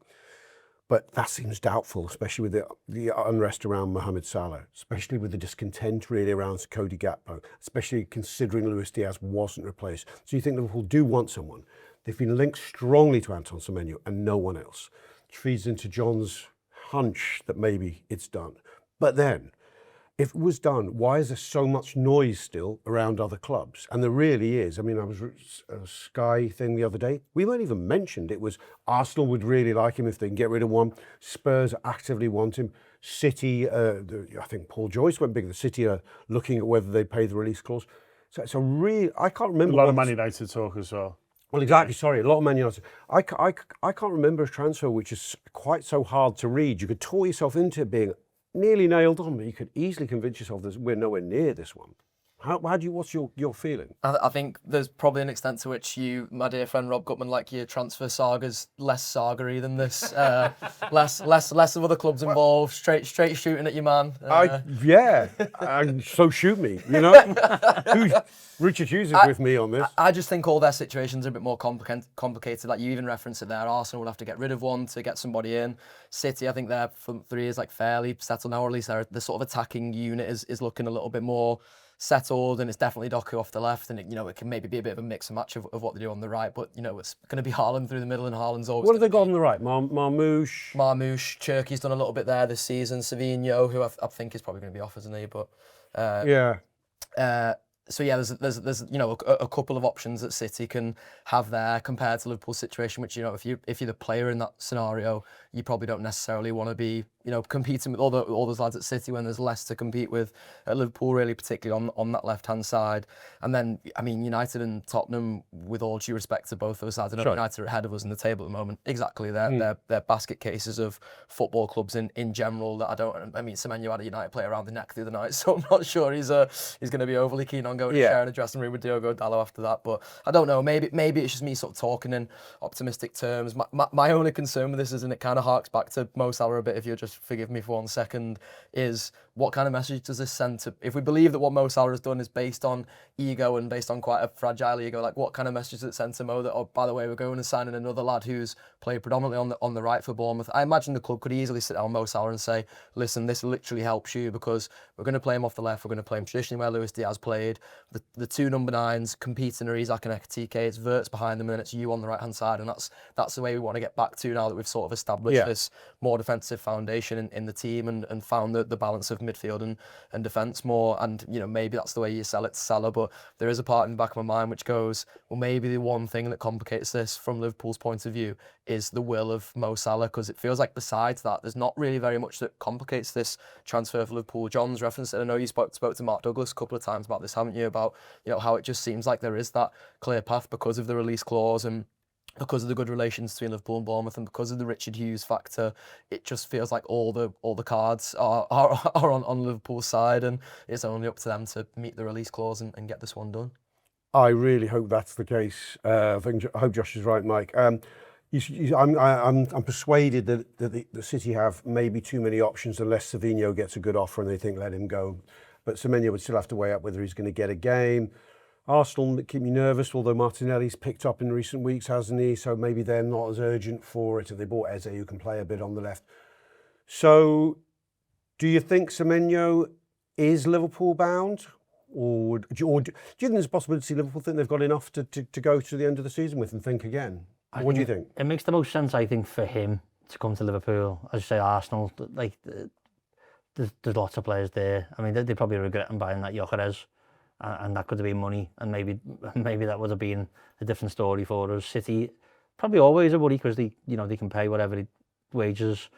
but that seems doubtful, especially with the unrest around Mohamed Salah, especially with the discontent really around Cody Gakpo, especially considering Luis Diaz wasn't replaced. So you think Liverpool do want someone. They've been linked strongly to Anton Semeno and no one else, which feeds into John's hunch that maybe it's done. But then, if it was done, why is there so much noise still around other clubs? And there really is. I mean, I was a Sky thing the other day. We weren't even mentioned. It was Arsenal would really like him if they can get rid of one. Spurs actively want him. City, I think Paul Joyce went big. The City are looking at whether they pay the release clause. So it's a real, I can't remember. A lot of Man United talk as well. Well, exactly. Sorry, a lot of Man United. I can't remember a transfer which is quite so hard to read. You could toy yourself into it being nearly nailed on, but you could easily convince yourself that we're nowhere near this one. What's your feeling? I think there's probably an extent to which you, my dear friend Rob Gutmann, like your transfer sagas less saga-y than this. Less of other clubs involved. Straight shooting at your man. So shoot me. You know, Richard Hughes is with me on this. I just think all their situations are a bit more complicated. Like you even referenced it there. Arsenal will have to get rid of one to get somebody in. City, I think they're for 3 years like fairly settled now, or at least the sort of attacking unit is looking a little bit more settled, and it's definitely Doku off the left, and it can maybe be a bit of a mix and match of what they do on the right, but it's going to be Haaland through the middle, and Haaland's always. What have they got on the right? Marmoush, Cherki's done a little bit there this season. Savino, who I think is probably going to be off, isn't he? But so yeah, there's a couple of options that City can have there compared to Liverpool's situation, which if you're the player in that scenario, you probably don't necessarily want to be competing with all those lads at City when there's less to compete with at Liverpool, really, particularly on that left-hand side. And then, I mean, United and Tottenham, with all due respect to both those sides, I know United are ahead of us in the table at the moment. Exactly, they're basket cases of football clubs in general that Semeno had a United player around the neck the other night, so I'm not sure he's going to be overly keen on on going and sharing a dressing room with Diogo Dalot after that. But I don't know. Maybe it's just me sort of talking in optimistic terms. My only concern with this is, and it kind of harks back to Mo Salah a bit, if you'll just forgive me for 1 second, is what kind of message does this send to, if we believe that what Mo Salah has done is based on ego and based on quite a fragile ego, like what kind of message does it send to Mo that, oh, by the way, we're going and signing another lad who's played predominantly on the right for Bournemouth? I imagine the club could easily sit down Mo Salah and say, listen, this literally helps you because we're going to play him off the left, we're going to play him traditionally where Luis Diaz played. The two number 9s competing are Isaac and Ekitike, it's Wirtz behind them and then it's you on the right hand side, and that's the way we want to get back to now that we've sort of established this more defensive foundation in the team and found the balance of midfield and defence more. And maybe that's the way you sell it to Salah, but there is a part in the back of my mind which goes, well, maybe the one thing that complicates this from Liverpool's point of view is the will of Mo Salah, because it feels like besides that there's not really very much that complicates this transfer for Liverpool. John's referenced it. I know you spoke to Mark Douglas a couple of times about this, haven't you, about how it just seems like there is that clear path because of the release clause and because of the good relations between Liverpool and Bournemouth and because of the Richard Hughes factor. It just feels like all the cards are on Liverpool's side, and it's only up to them to meet the release clause and get this one done. I really hope that's the case. I hope Josh is right, Mike. I'm persuaded that the City have maybe too many options unless Savinho gets a good offer and they think let him go. But Semeno would still have to weigh up whether he's going to get a game. Arsenal keep me nervous, although Martinelli's picked up in recent weeks, hasn't he? So maybe they're not as urgent for it. If they bought Eze, who can play a bit on the left. So, do you think Semeno is Liverpool bound? Or do you think there's a possibility Liverpool think they've got enough to go to the end of the season with and think again? What do you think? It makes the most sense, I think, for him to come to Liverpool. As you say, Arsenal, like, there's lots of players there. I mean, they probably regret buying that Gyökeres, and that could have been money, and maybe that would have been a different story for us. City, probably always a worry because they can pay whatever wages.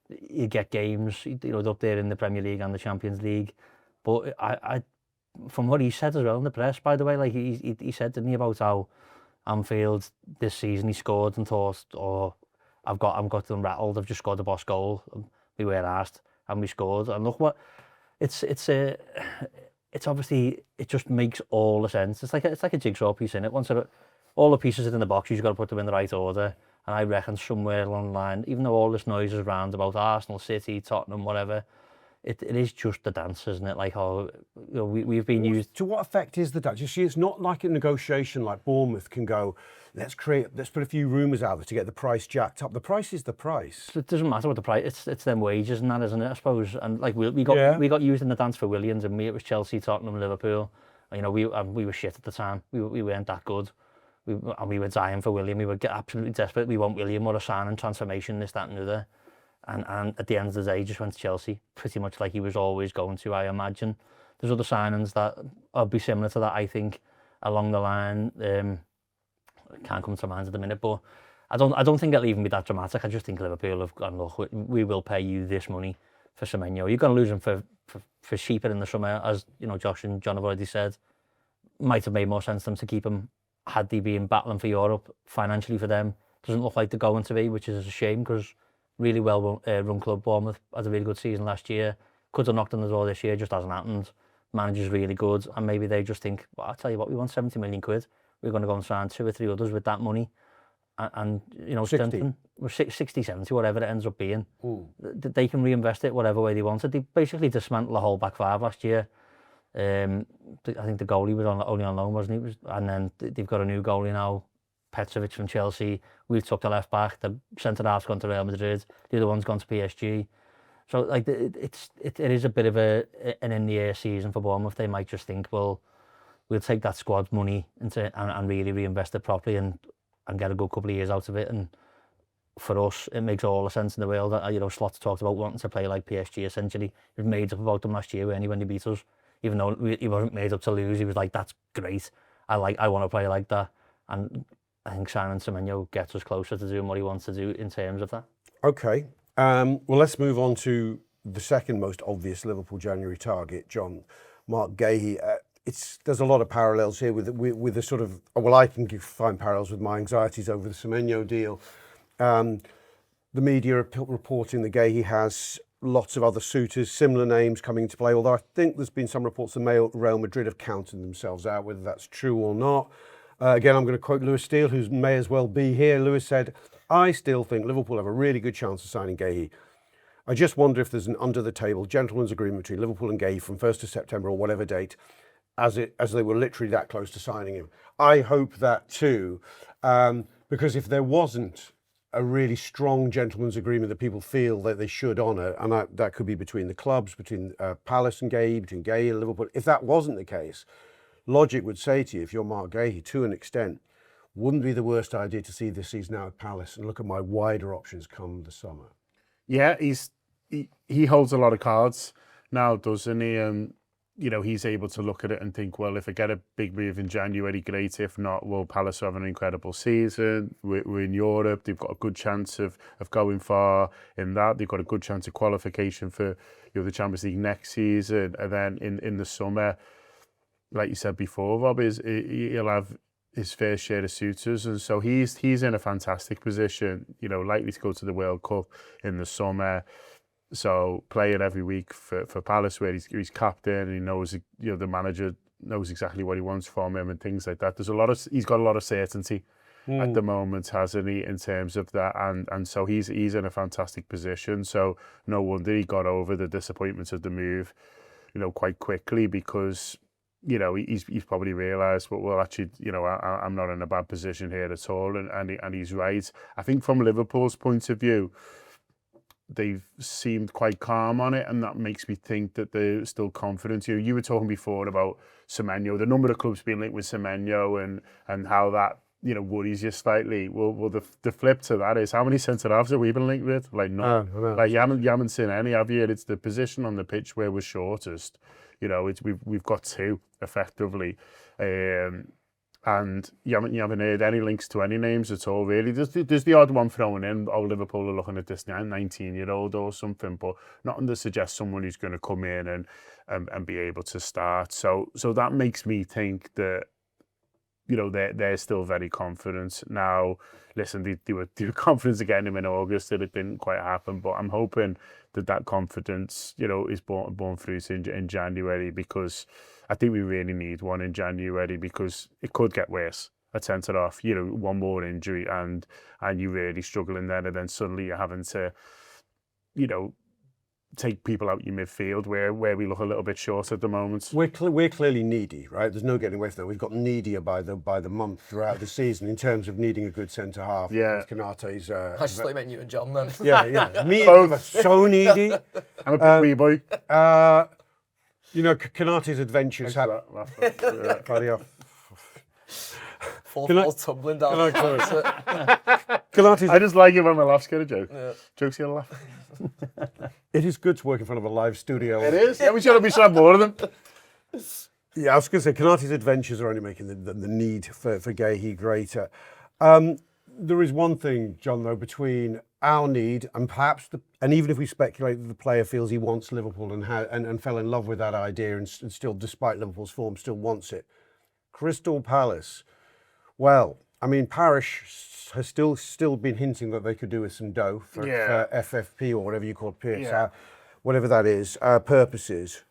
You get games, up there in the Premier League and the Champions League. But I from what he said as well in the press, by the way, like he said, didn't he, about how Anfield this season he scored and thought, oh, I've got them rattled, I've just scored the boss goal. We were asked and we scored. And look what it's obviously, it just makes all the sense. It's like a jigsaw piece in it. Once all the pieces are in the box, you've got to put them in the right order. And I reckon somewhere along the line, even though all this noise is around about Arsenal, City, Tottenham, whatever, it is just the dance, isn't it? Like how we've been used. To what effect is the dance? You see, it's not like a negotiation like Bournemouth can go, let's put a few rumours out there to get the price jacked up. The price is the price. It doesn't matter what the price. It's them wages and that, isn't it? I suppose. And like we got used in the dance for Williams, and it was Chelsea, Tottenham, Liverpool. And, we were shit at the time. We weren't that good. We were dying for William. We were absolutely desperate. We want William, or a signing, transformation, this, that, and the other. And at the end of the day, he just went to Chelsea, pretty much like he was always going to, I imagine. There's other signings that will be similar to that, I think, along the line. Can't come to mind at the minute, but I don't think it'll even be that dramatic. I just think Liverpool have gone, look, we will pay you this money for Semeno. You're going to lose him for cheaper in the summer, as Josh and John have already said. Might have made more sense for them to keep him had they been battling for Europe financially for them. Doesn't look like they're going to be, which is a shame because really well run club. Bournemouth had a really good season last year. Could have knocked on the door this year, just hasn't happened. Manager's really good, and maybe they just think, well, I'll tell you what, we want 70 million quid. We're going to go and sign 2 or 3 others with that money. And 60, 70, whatever it ends up being. They can reinvest it whatever way they wanted. They basically dismantled the whole back five last year. I think the goalie was only on loan, wasn't he? And then they've got a new goalie now, Petrovic from Chelsea. We've took the left back. The centre half's gone to Real Madrid. The other one's gone to PSG. So like it is a bit of an in the air season for Bournemouth. They might just think, well, we'll take that squad money and really reinvest it properly and get a good couple of years out of it. And for us, it makes all the sense in the world. Slot talked about wanting to play like PSG. Essentially, he was made up about them last year when he beat us. Even though he wasn't made up to lose, he was like, that's great. I want to play like that. And I think signing Semeno gets us closer to doing what he wants to do in terms of that. Okay. Well, let's move on to the second most obvious Liverpool January target, John, Mark Guehi. There's a lot of parallels here with the sort of, well, I can find parallels with my anxieties over the Semeno deal. The media are reporting that Guehi has lots of other suitors, similar names coming into play, although I think there's been some reports that Real Madrid have counted themselves out, whether that's true or not. Again, I'm going to quote Lewis Steele, who may as well be here. Lewis said, "I still think Liverpool have a really good chance of signing Guehi. I just wonder if there's an under-the-table gentleman's agreement between Liverpool and Guehi from 1st of September or whatever date, as they were literally that close to signing him." I hope that too, because if there wasn't a really strong gentleman's agreement that people feel that they should honour, and that could be between the clubs, between Palace and Guehi, between Guehi and Liverpool, if that wasn't the case, logic would say to you, if you're Mark Guehi, to an extent, wouldn't be the worst idea to see this season out at Palace and look at my wider options come the summer. Yeah, he holds a lot of cards now, doesn't he? He's able to look at it and think, well, if I get a big move in January, great. If not, well, Palace have an incredible season. We're in Europe. They've got a good chance of going far in that. They've got a good chance of qualification for the Champions League next season. And then in the summer, like you said before, Rob, he'll have his fair share of suitors, and so he's in a fantastic position. Likely to go to the World Cup in the summer. So playing every week for Palace, where he's captain, and he knows the manager knows exactly what he wants from him and things like that. He's got a lot of certainty at the moment, hasn't he, in terms of that, and so he's in a fantastic position. So no wonder he got over the disappointment of the move, quite quickly, because he's probably realised, well, actually, I'm not in a bad position here at all, and he's right. I think from Liverpool's point of view, they've seemed quite calm on it, and that makes me think that they're still confident. You were talking before about Semeno, the number of clubs being linked with Semeno, and how that worries you slightly. Well, the flip to that is, how many centre halves have we been linked with? Like, no, like you haven't seen any, have you? It's the position on the pitch where we're shortest. We've got two effectively, and you haven't heard any links to any names at all, really. There's the odd one thrown in. Oh, Liverpool are looking at this 19-year-old or something, but nothing to suggest someone who's going to come in and be able to start. So that makes me think that they're still very confident. Now, listen, they were confident of getting him in August, and it didn't quite happen. But I'm hoping that confidence, is born fruit in January, because I think we really need one in January, because it could get worse at centre half. One more injury and you're really struggling then, and then suddenly you're having to, take people out your midfield where we look a little bit short at the moment. We're clearly needy, right? There's no getting away from that. We've got needier by the month throughout the season in terms of needing a good centre half. Yeah. Konaté's. I just thought you meant you and John then. Yeah. Me and so needy. I'm a big wee boy. Konaté's adventures have. Bloody hell. Fourth ball tumbling down. Konaté's. I just like it when my laughs get a joke. Yeah. Jokes get a laugh. It is good to work in front of a live studio. It is. Yeah, we should have more of them. Yeah, I was going to say, Konaté's adventures are only making the need for Guehi greater. There is one thing, John, though, between our need and perhaps, and even if we speculate that the player feels he wants Liverpool and fell in love with that idea and still, despite Liverpool's form, still wants it. Crystal Palace. Well, I mean, Parish has still been hinting that they could do with some dough for FFP or whatever you call PSR, whatever that is, purposes.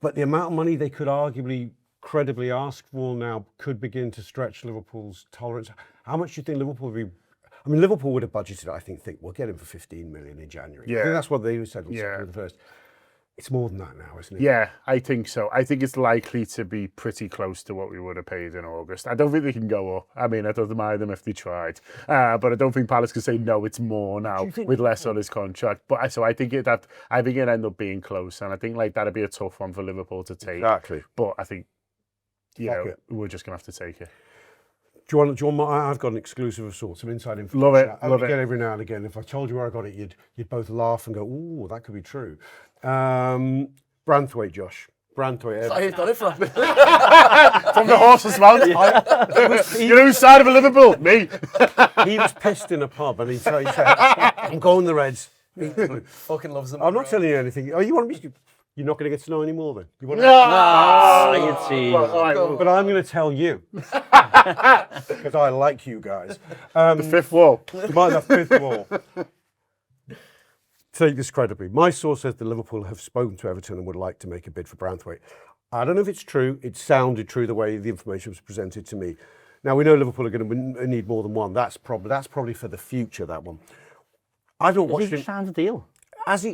But the amount of money they could arguably credibly ask for now could begin to stretch Liverpool's tolerance. How much do you think Liverpool would be? I mean, Liverpool would have budgeted, I think we'll get him for 15 million in January. Yeah. I think that's what they said on the first. It's more than that now, isn't it? Yeah, I think so. I think it's likely to be pretty close to what we would have paid in August. I don't think they can go up. I mean, I don't mind them if they tried. But I don't think Palace can say, no, it's more now with less on his contract. But so I think it'd end up being close. And I think that'd be a tough one for Liverpool to take. Exactly. But I think, we're just going to have to take it. Do you want I've got an exclusive of sorts, some inside information. Love it. I get every now and again. If I told you where I got it, you'd both laugh and go, "Ooh, that could be true." Branthwaite, Josh. Branthwaite. How you done it from? From the horse's mouth. You're whose side of a Liverpool? Me. He was pissed in a pub and he said, "I'm going the Reds." Fucking loves them. I'm not telling you anything. Oh, you want me? You're not going to get to know any more then? You want you'd see. But I'm going to tell you. Because I like you guys. The fifth wall. The fifth wall. take this credibly. My source says that Liverpool have spoken to Everton and would like to make a bid for Branthwaite. I don't know if it's true. It sounded true the way the information was presented to me. Now, we know Liverpool are going to need more than one. That's probably for the future, that one. I don't watch He signed a deal.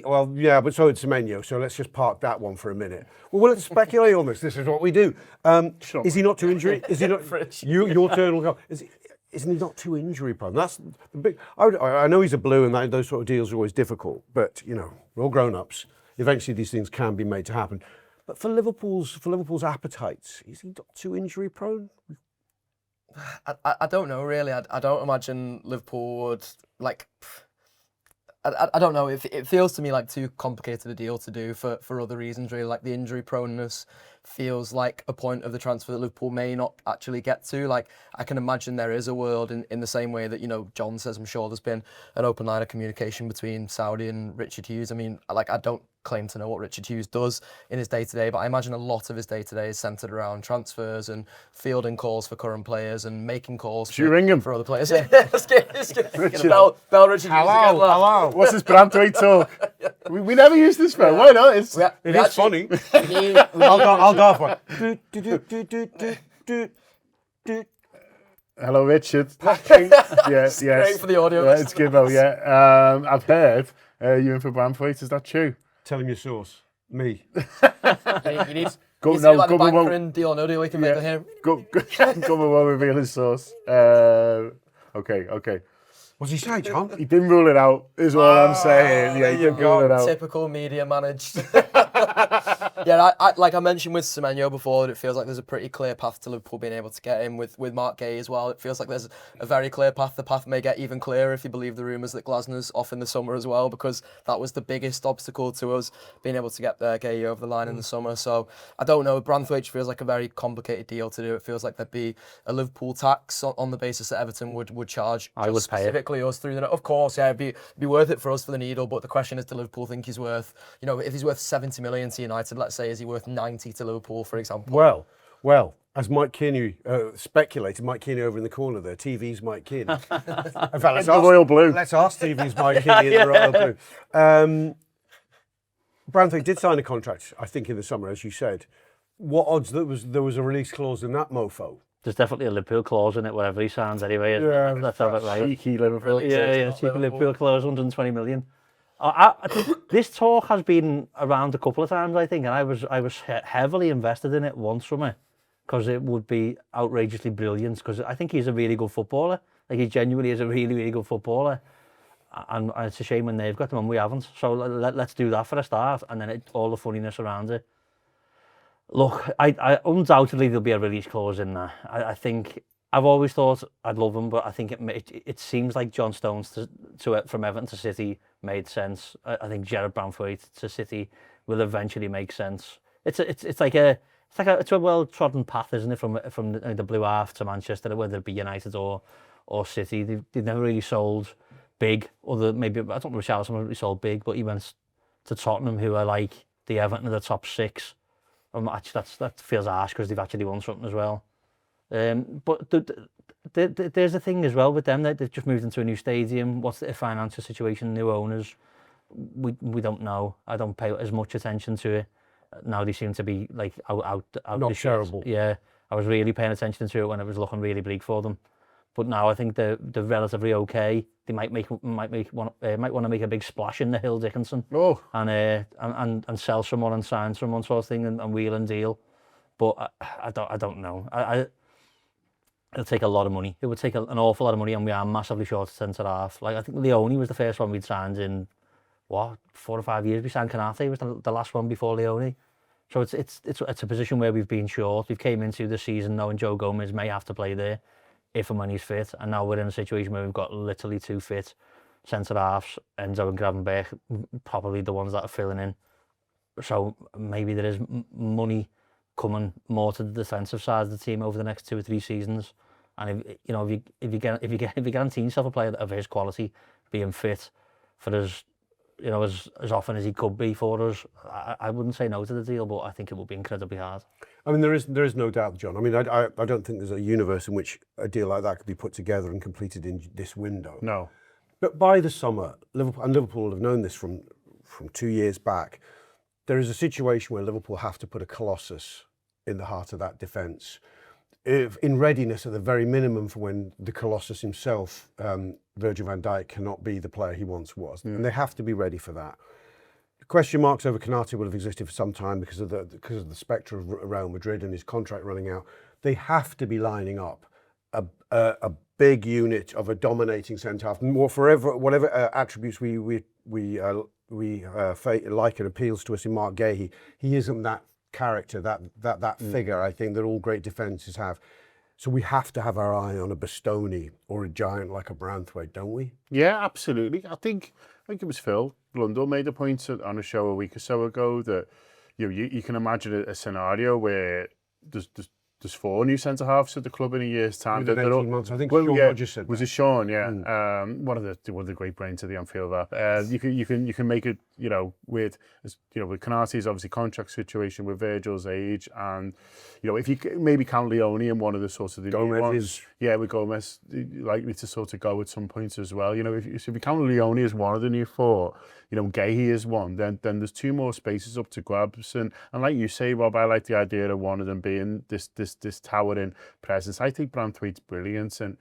Well, yeah, but so did Semeno, so let's just park that one for a minute. Well, let's speculate on this. This is what we do. Sure. Is he not too injury? Is he not? Your turn will come. Isn't he not too injury prone? That's the big. I know he's a blue, and those sort of deals are always difficult. But we're all grown-ups. Eventually, these things can be made to happen. But for Liverpool's appetites, is he not too injury prone? I don't know really. I don't imagine Liverpool would like. I don't know. It feels to me like too complicated a deal to do for other reasons, really. Like the injury proneness feels like a point of the transfer that Liverpool may not actually get to. Like I can imagine there is a world in the same way that, John says, I'm sure there's been an open line of communication between Saudi and Richard Hughes. I mean, I don't claim to know what Richard Hughes does in his day-to-day, but I imagine a lot of his day-to-day is centred around transfers and fielding calls for current players and making calls for other players. Yeah, let's get Bell Richard Hughes. Hello. What's this Branthwaite talk? We never use this, man. Why not? It is funny. I'll go for it. Hello, Richard. Yes. Great for the audio. Yeah, it's Gibbo, yeah. I've heard you in for Branthwaite. Is that true? Tell him your source. Me. You need the banker in Deal or No Deal. We can make it here. Gutmann won't reveal his source. Okay. What's he say, John? He didn't rule it out, is all I'm saying. Yeah, he didn't rule it out. Typical media managed. Yeah, like I mentioned with Semeno before, it feels like there's a pretty clear path to Liverpool being able to get him with Mark Guehi as well. It feels like there's a very clear path. The path may get even clearer if you believe the rumours that Glasner's off in the summer as well, because that was the biggest obstacle to us being able to get Guehi over the line in the summer. So I don't know. Branthwaite feels like a very complicated deal to do. It feels like there'd be a Liverpool tax on the basis that Everton would charge. I would pay it. Specifically us through the. Of course, yeah, it'd be worth it for us for the needle. But the question is, do Liverpool think he's worth? If he's worth 70 million to United, let's say, is he worth 90 to Liverpool, for example? Well, as Mike Kearney speculated, Mike Kearney over in the corner there, TV's Mike Kearney. In fact, Royal Blue. Let's ask TV's Mike Kearney in the Royal Blue. Branthwaite did sign a contract, I think, in the summer, as you said. What odds that there was a release clause in that mofo? There's definitely a Liverpool clause in it, whatever he signs anyway. Yeah, let's have it right. Cheeky Liverpool. Cheeky Liverpool clause, 120 million. This talk has been around a couple of times, I think, and I was heavily invested in it once from it because it would be outrageously brilliant. Because I think he's a really good footballer. Like he genuinely is a really, really good footballer, and it's a shame when they've got him and we haven't. So let's do that for a start, and then all the funniness around it. Look, I undoubtedly there'll be a release clause in there. I think I've always thought I'd love him, but I think it seems like John Stones from Everton to City made sense. I think Gerard Branthwaite to City will eventually make sense. It's a well trodden path, isn't it? From the blue half to Manchester, whether it be United or City, they've never really sold big. Maybe I don't know if Richarlison really sold big, but he went to Tottenham, who are like the Everton of the top six. Actually, that feels harsh because they've actually won something as well. But there's a thing as well with them that they've just moved into a new stadium. What's the financial situation? New owners? We don't know. I don't pay as much attention to it. Now they seem to be like out. Not terrible. Yeah, I was really paying attention to it when it was looking really bleak for them. But now I think they're relatively okay. They might want to make a big splash in the Hill Dickinson. Oh. And sell someone and sign someone sort of thing and wheel and deal. But I don't know. It'll take a lot of money. It would take an awful lot of money, and we are massively short of centre half. Like I think Leone was the first one we'd signed in 4 or 5 years. We signed Konaté was the last one before Leone. So it's a position where we've been short. We've came into the season knowing Joe Gomez may have to play there if and when he's fit, and now we're in a situation where we've got literally 2 fit centre halves, Enzo and Gravenberch, probably the ones that are filling in. So maybe there is money coming more to the defensive side of the team over the next 2 or 3 seasons. And if you guarantee yourself a player of his quality being fit for as often as he could be for us, I wouldn't say no to the deal, but I think it would be incredibly hard. I mean, there is no doubt, John. I mean, I don't think there's a universe in which a deal like that could be put together and completed in this window. No. But by the summer, Liverpool have known this from 2 years back, there is a situation where Liverpool have to put a Colossus in the heart of that defence, in readiness at the very minimum for when the Colossus himself, Virgil van Dijk, cannot be the player he once was. And they have to be ready for that. Question marks over Konaté will have existed for some time because of the spectre of Real Madrid and his contract running out. They have to be lining up a big unit of a dominating centre half. More forever, whatever attributes we like and appeals to us in Mark Guehi, he isn't that character, that figure. I think that all great defences have. So we have to have our eye on a Bastoni or a giant like a Branthwaite, don't we? Yeah, absolutely. I think it was Phil Blundell made a point on a show a week or so ago that you can imagine a scenario where there's 4 new centre halves at the club in a year's time. Within 18 months, I think Sean Rodgers said was that. it Sean? Yeah, one of the great brains of the Anfield Wrap. You can make it with Konaté's obviously contract situation with Virgil's age, and if you maybe count Leone in one of the sort of the new ones. Yeah, with Gomez likely to sort of go at some point as well. If you count Leone as one of the new 4, Guehi is one, then there's 2 more spaces up to grabs, and like you say, Rob, I like the idea of one of them being this towering presence. I think Branthwaite's brilliant, and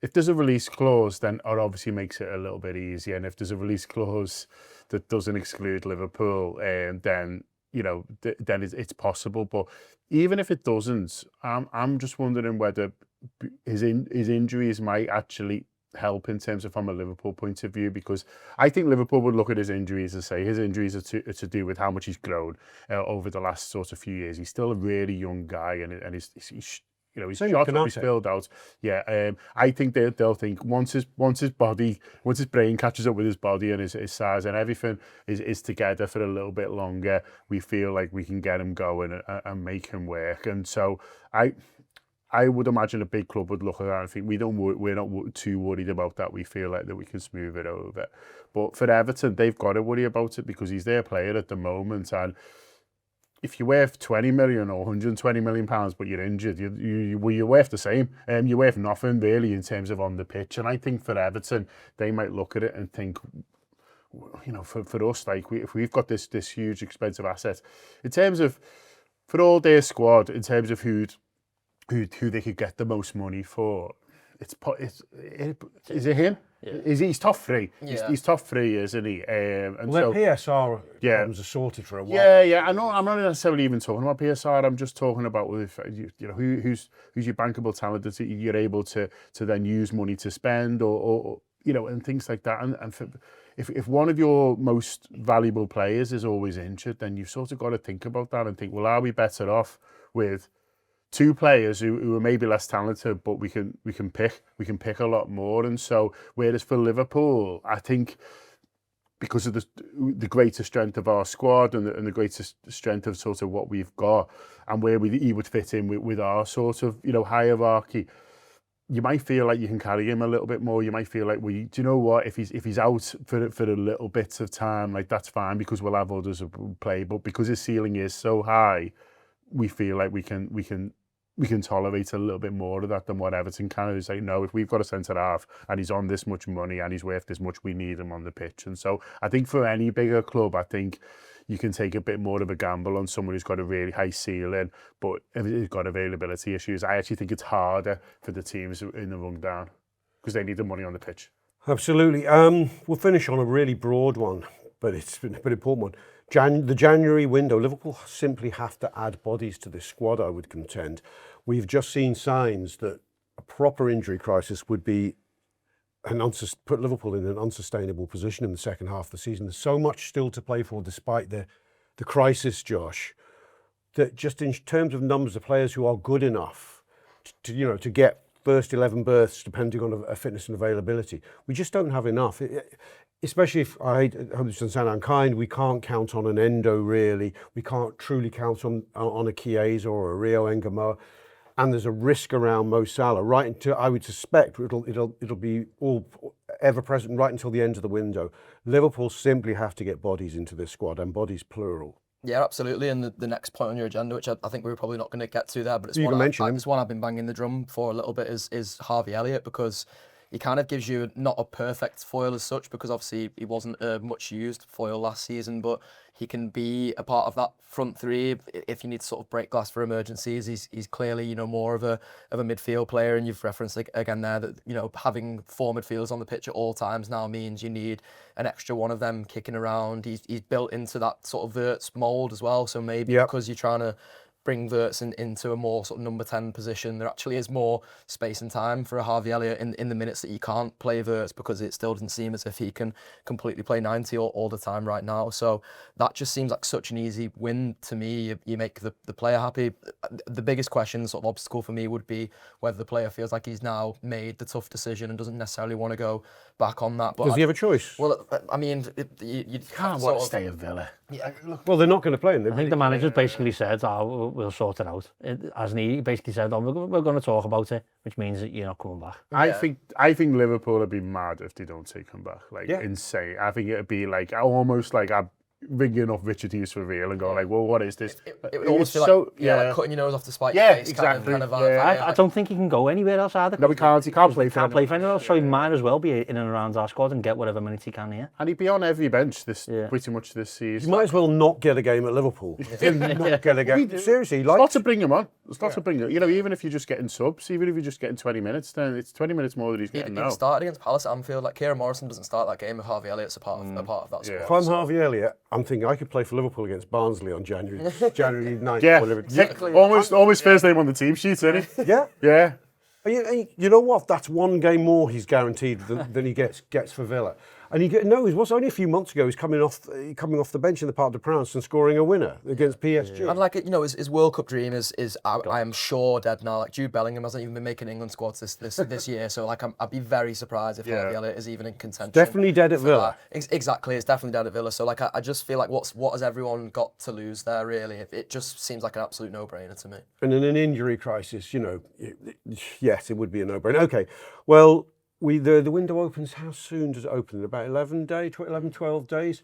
if there's a release clause, then it obviously makes it a little bit easier. And if there's a release clause that doesn't exclude Liverpool, then it's possible. But even if it doesn't, I'm just wondering whether his injuries might actually help in terms of from a Liverpool point of view, because I think Liverpool would look at his injuries and say his injuries are to do with how much he's grown over the last sort of few years. He's still a really young guy, and he's shot up, he's filled out. Yeah, I think they'll think once his brain catches up with his body and his size and everything is together for a little bit longer, we feel like we can get him going and make him work. And so I would imagine a big club would look at that and think we're not too worried about that. We feel like that we can smooth it over. But for Everton, they've got to worry about it because he's their player at the moment. And if you're worth 20 million or 120 million pounds, but you're injured, you're worth the same. You're worth nothing really in terms of on the pitch. And I think for Everton, they might look at it and think, for us, like if we've got this huge expensive asset, in terms of for all their squad, in terms of who they could get the most money for, is it him? Yeah. He's top 3. Yeah. He's top 3, isn't he? And well, their PSR problems are sorted for a while. Yeah. I'm not necessarily even talking about PSR. I'm just talking about who's your bankable talent that you're able to then use money to spend or and things like that. And if one of your most valuable players is always injured, then you've sort of got to think about that and think, well, are we better off with 2 players who are maybe less talented, but we can pick a lot more. And so, whereas for Liverpool, I think because of the greater strength of our squad and the greatest strength of sort of what we've got and where he would fit in with our sort of hierarchy, you might feel like you can carry him a little bit more. You might feel like, do you know what? If he's out for a little bit of time, like that's fine because we'll have others who play. But because his ceiling is so high, we feel like we can tolerate a little bit more of that than what Everton can. It's like, no, if we've got a centre half and he's on this much money and he's worth this much, we need him on the pitch. And so I think for any bigger club, I think you can take a bit more of a gamble on someone who's got a really high ceiling, but if he's got availability issues, I actually think it's harder for the teams in the run down because they need the money on the pitch. Absolutely. We'll finish on a really broad one, but it's an important one. The January window, Liverpool simply have to add bodies to this squad, I would contend. We've just seen signs that a proper injury crisis would be put Liverpool in an unsustainable position in the second half of the season. There's so much still to play for despite the crisis, Josh, that just in terms of numbers of players who are good enough to get first 11 berths depending on a fitness and availability, we just don't have enough. Especially if, I hope this doesn't sound unkind, we can't count on an Endo really. We can't truly count on a Chiesa or a Rio Engamoa. And there's a risk around Mo Salah right until, I would suspect, it'll be all ever present right until the end of the window. Liverpool simply have to get bodies into this squad, and bodies plural. Yeah, absolutely. And the next point on your agenda, which I think we're probably not going to get to there, but it's you one can mention him. It's one I've been banging the drum for a little bit, is Harvey Elliott, because he kind of gives you not a perfect foil as such, because obviously he wasn't a much used foil last season, but he can be a part of that front three if you need to sort of break glass for emergencies. He's clearly, you know, more of a midfield player, and you've referenced again there that, you know, having 4 midfielders on the pitch at all times now means you need an extra one of them kicking around. He's built into that sort of Wirtz mould as well, so maybe because you're trying to bring Wirtz into a more sort of number 10 position, there actually is more space and time for a Harvey Elliott in the minutes that you can't play Wirtz, because it still doesn't seem as if he can completely play 90 all the time right now. So that just seems like such an easy win to me. You make the player happy. The biggest question, sort of obstacle for me, would be whether the player feels like he's now made the tough decision and doesn't necessarily want to go back on that. But Does he have a choice? Well, I mean, you Can't want to stay at Villa. Yeah, Well, they're not going to play him. I think the manager's basically said, "Oh, we'll sort it out." Hasn't he? He basically said, "Oh, we're going to talk about it," which means that you're not coming back. I think Liverpool would be mad if they don't take him back. Like insane. I think it'd be like almost like I'm ringing up Richard Hughes for real and going like, "Well, what is this?" It would almost feel like like cutting your nose off to spite your face. Exactly. Kind of I don't think he can go anywhere else either. No, he can't. He can't play for Can't play for anyone else, so he might as well be in and around our squad and get whatever minutes he can here. And he'd be on every bench pretty much this season. You might as well not get a game at Liverpool. Not get a game. Seriously, There's like lots to bring him on. There's lots to bring him. You know, even if you're just getting subs, even if you're just getting 20 minutes, then it's 20 minutes more that he's getting now. He started against Palace at Anfield. Like, Kieran Morrison doesn't start that game if Harvey Elliott's a part of that squad. if I'm Harvey Elliott, I'm thinking I could play for Liverpool against Barnsley on January 9th. Yeah, whatever. Exactly. almost first name on the team sheet, isn't he? Yeah. Yeah. You know what? That's one game more he's guaranteed than he gets for Villa. And he it was only a few months ago. He's coming off the bench in the Parc des Princes and scoring a winner against PSG. And like, you know, his World Cup dream is I am sure dead now. Like, Jude Bellingham hasn't even been making England squads this year. So like, I'd be very surprised if Harvey Elliott is even in contention. Definitely dead at Villa. Exactly, it's definitely dead at Villa. So like, I just feel like what has everyone got to lose there really? It just seems like an absolute no-brainer to me. And in an injury crisis, you know, yes, it would be a no-brainer. Okay, well. The window opens, how soon does it open? In about 11, 12 days?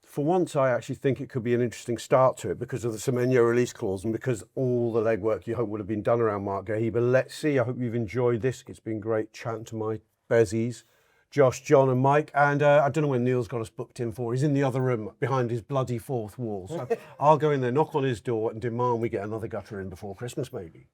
For once, I actually think it could be an interesting start to it because of the Semeno release clause and because all the legwork you hope would have been done around Mark Guehi. But let's see, I hope you've enjoyed this. It's been great chatting to my bezies, Josh, John and Mike. And I don't know when Neil's got us booked in for. He's in the other room behind his bloody fourth wall. So I'll go in there, knock on his door and demand we get another gutter in before Christmas, maybe.